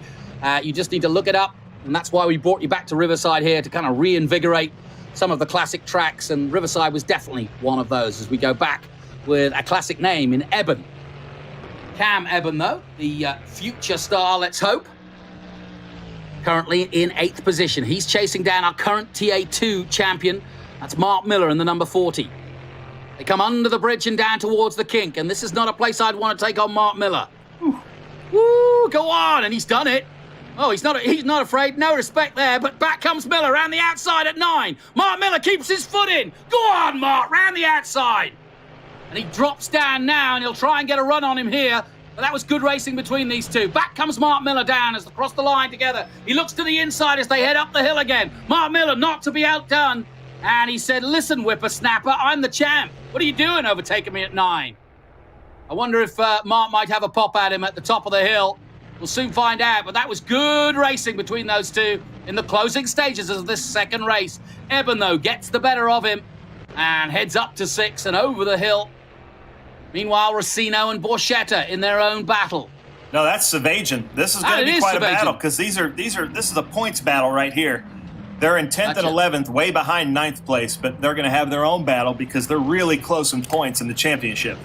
You just need to look it up, and that's why we brought you back to Riverside here to kind of reinvigorate some of the classic tracks, and Riverside was definitely one of those as we go back with a classic name in Eben. Cam Eben, though, the future star, let's hope, currently in 8th position. He's chasing down our current TA2 champion. That's Mark Miller in the number 40. They come under the bridge and down towards the kink, and this is not a place I'd want to take on Mark Miller. Woo, go on, and he's done it. Oh, he's not afraid. No respect there, but back comes Miller around the outside at 9. Mark Miller keeps his foot in. Go on, Mark, round the outside. And he drops down now, and he'll try and get a run on him here. But that was good racing between these two. Back comes Mark Miller down as they cross the line together. He looks to the inside as they head up the hill again. Mark Miller not to be outdone. And he said, listen, whippersnapper, I'm the champ. What are you doing overtaking me at 9? I wonder if Mark might have a pop at him at the top of the hill. We'll soon find out, but that was good racing between those two in the closing stages of this second race. Eben, though, gets the better of him and heads up to 6 and over the hill. Meanwhile, Rossino and Borchetta in their own battle. No, that's Savagian. This is going to be quite a battle because this is a points battle right here. They're in 10th and 11th, way behind 9th place, but they're going to have their own battle because they're really close in points in the championship.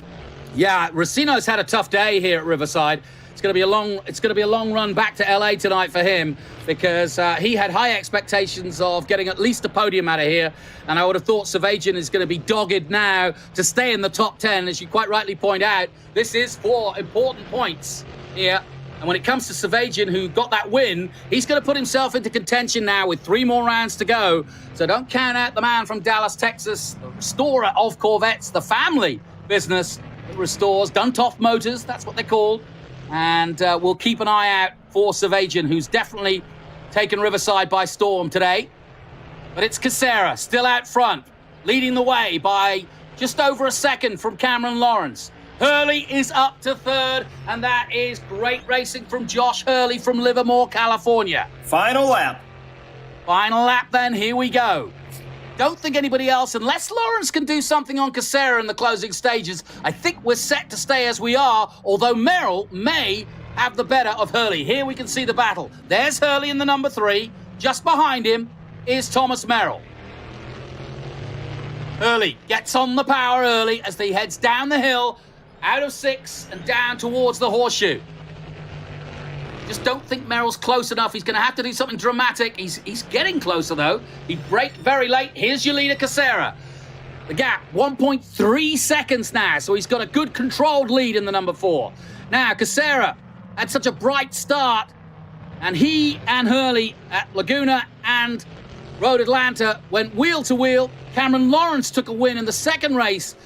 Yeah, Rossino's had a tough day here at Riverside. It's going to be a long run back to LA tonight for him because he had high expectations of getting at least a podium out of here, and I would have thought Savagian is going to be dogged now to stay in the top 10. As you quite rightly point out, this is 4 important points here, and when it comes to Savagian, who got that win, he's going to put himself into contention now with 3 more rounds to go. So don't count out the man from Dallas, Texas, the restorer of Corvettes, the family business that restores Duntoff Motors, that's what they're called. And we'll keep an eye out for Savagian, who's definitely taken Riverside by storm today. But it's Casera still out front, leading the way by just over a second from Cameron Lawrence. Hurley is up to 3rd, and that is great racing from Josh Hurley from Livermore, California. Final lap. Final lap then, here we go. Don't think anybody else, unless Lawrence can do something on Casera in the closing stages. I think we're set to stay as we are, although Merrill may have the better of Hurley. Here we can see the battle. There's Hurley in the number 3. Just behind him is Thomas Merrill. Hurley gets on the power early as he heads down the hill, out of 6 and down towards the horseshoe. Just don't think Merrill's close enough. He's going to have to do something dramatic. He's getting closer, though. He braked very late. Here's your leader, Casera. The gap, 1.3 seconds now, so he's got a good controlled lead in the number 4. Now, Casera had such a bright start, and he and Hurley at Laguna and Road Atlanta went wheel to wheel. Cameron Lawrence took a win in the second race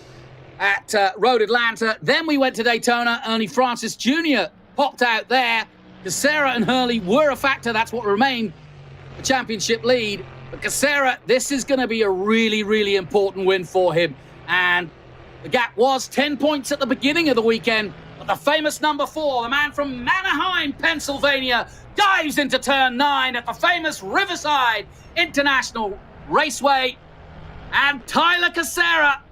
at Road Atlanta. Then we went to Daytona. Ernie Francis Jr. popped out there. Casera and Hurley were a factor. That's what remained the championship lead. But Casera, this is going to be a really, really important win for him. And the gap was 10 points at the beginning of the weekend. But the famous number 4, the man from Manheim, Pennsylvania, dives into turn 9 at the famous Riverside International Raceway. And Tyler Casera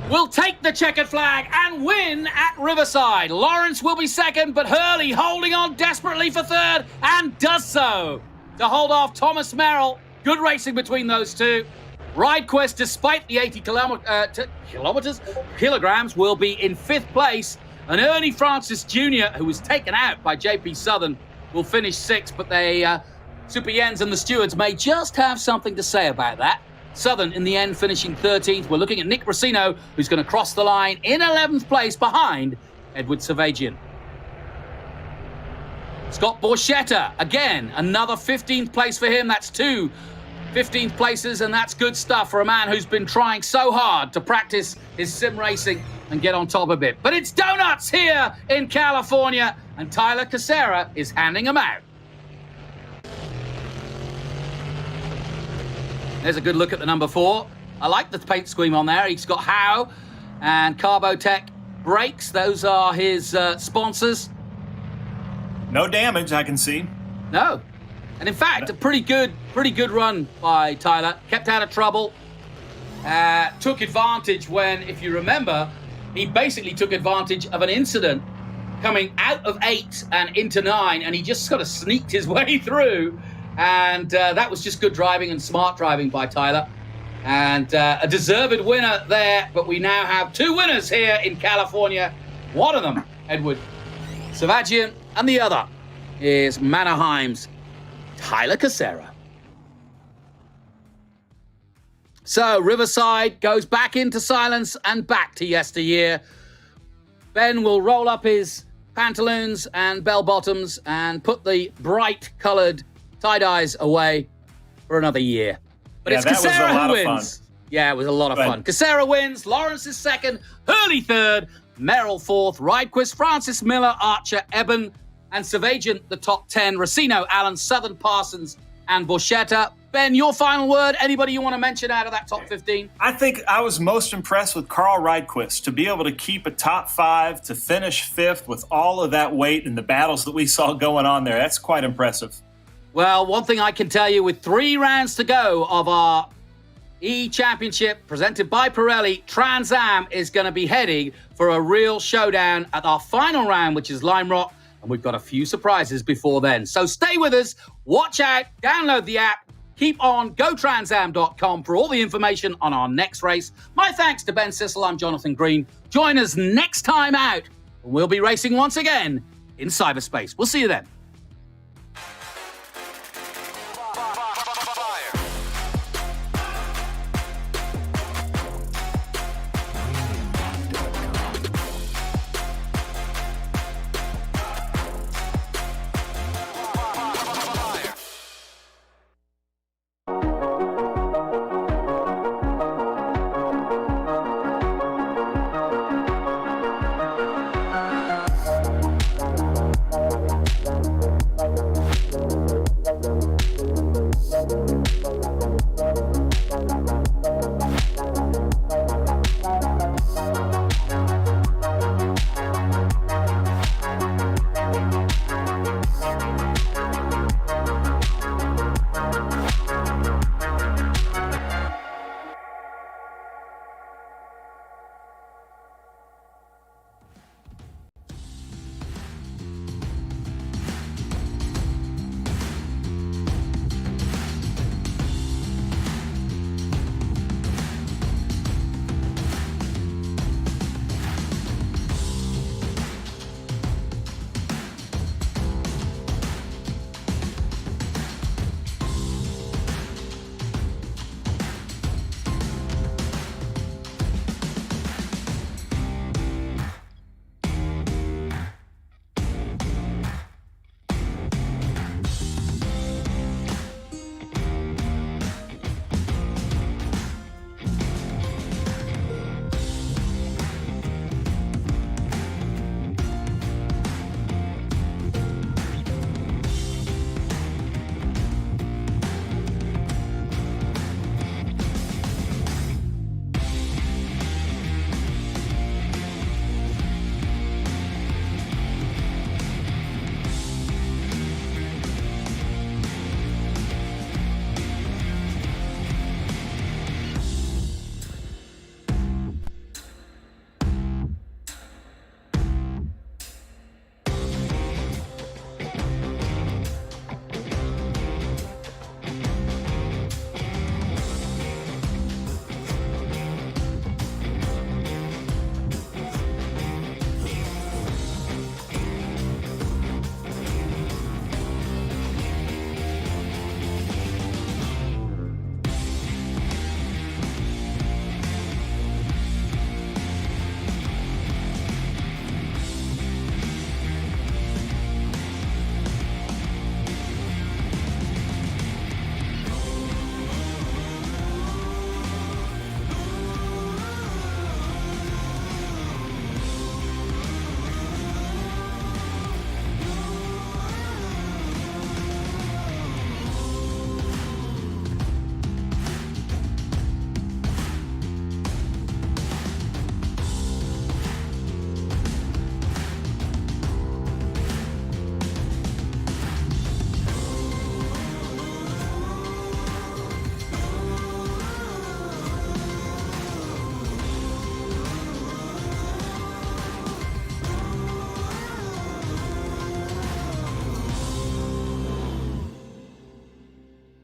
will take the checkered flag and win at Riverside. Lawrence will be second, but Hurley holding on desperately for third and does so to hold off Thomas Merrill. Good racing between those two. RideQuest, despite the 80 kilograms, will be in 5th place. And Ernie Francis Jr., who was taken out by JP Southern, will finish 6th, but they, Super Jens and the stewards may just have something to say about that. Southern, in the end, finishing 13th. We're looking at Nick Rossino, who's going to cross the line in 11th place behind Edward Savagian. Scott Borchetta, again, another 15th place for him. That's 2 15th places, and that's good stuff for a man who's been trying so hard to practice his sim racing and get on top of it. But it's donuts here in California, and Tyler Casera is handing them out. There's a good look at the number 4. I like the paint scheme on there. He's got Howe and Carbotech brakes. Those are his sponsors. No damage, I can see. No. And in fact, a pretty good run by Tyler. Kept out of trouble. Took advantage when, if you remember, he basically took advantage of an incident coming out of 8 and into 9, and he just sort of sneaked his way through. And that was just good driving and smart driving by Tyler. And a deserved winner there. But we now have 2 winners here in California. One of them, Edward Savagian, and the other is Manheim's Tyler Casera. So Riverside goes back into silence and back to yesteryear. Ben will roll up his pantaloons and bell-bottoms and put the bright-coloured tie-dyes away for another year. But it's Casera who wins. Yeah, it was a lot of fun. Casera wins, Lawrence is second, Hurley third, Merrill fourth, RideQuest, Francis Miller, Archer, Eben, and Savagian the top 10, Rossino, Allen, Southern, Parsons, and Borchetta. Ben, your final word, anybody you want to mention out of that top 15? I think I was most impressed with Carl RideQuest to be able to keep a top 5, to finish 5th with all of that weight and the battles that we saw going on there. That's quite impressive. Well, one thing I can tell you, with 3 rounds to go of our E-Championship presented by Pirelli, Trans Am is going to be heading for a real showdown at our final round, which is Lime Rock, and we've got a few surprises before then. So stay with us, watch out, download the app, keep on GoTransAm.com for all the information on our next race. My thanks to Ben Sissel. I'm Jonathan Green. Join us next time out, and we'll be racing once again in cyberspace. We'll see you then.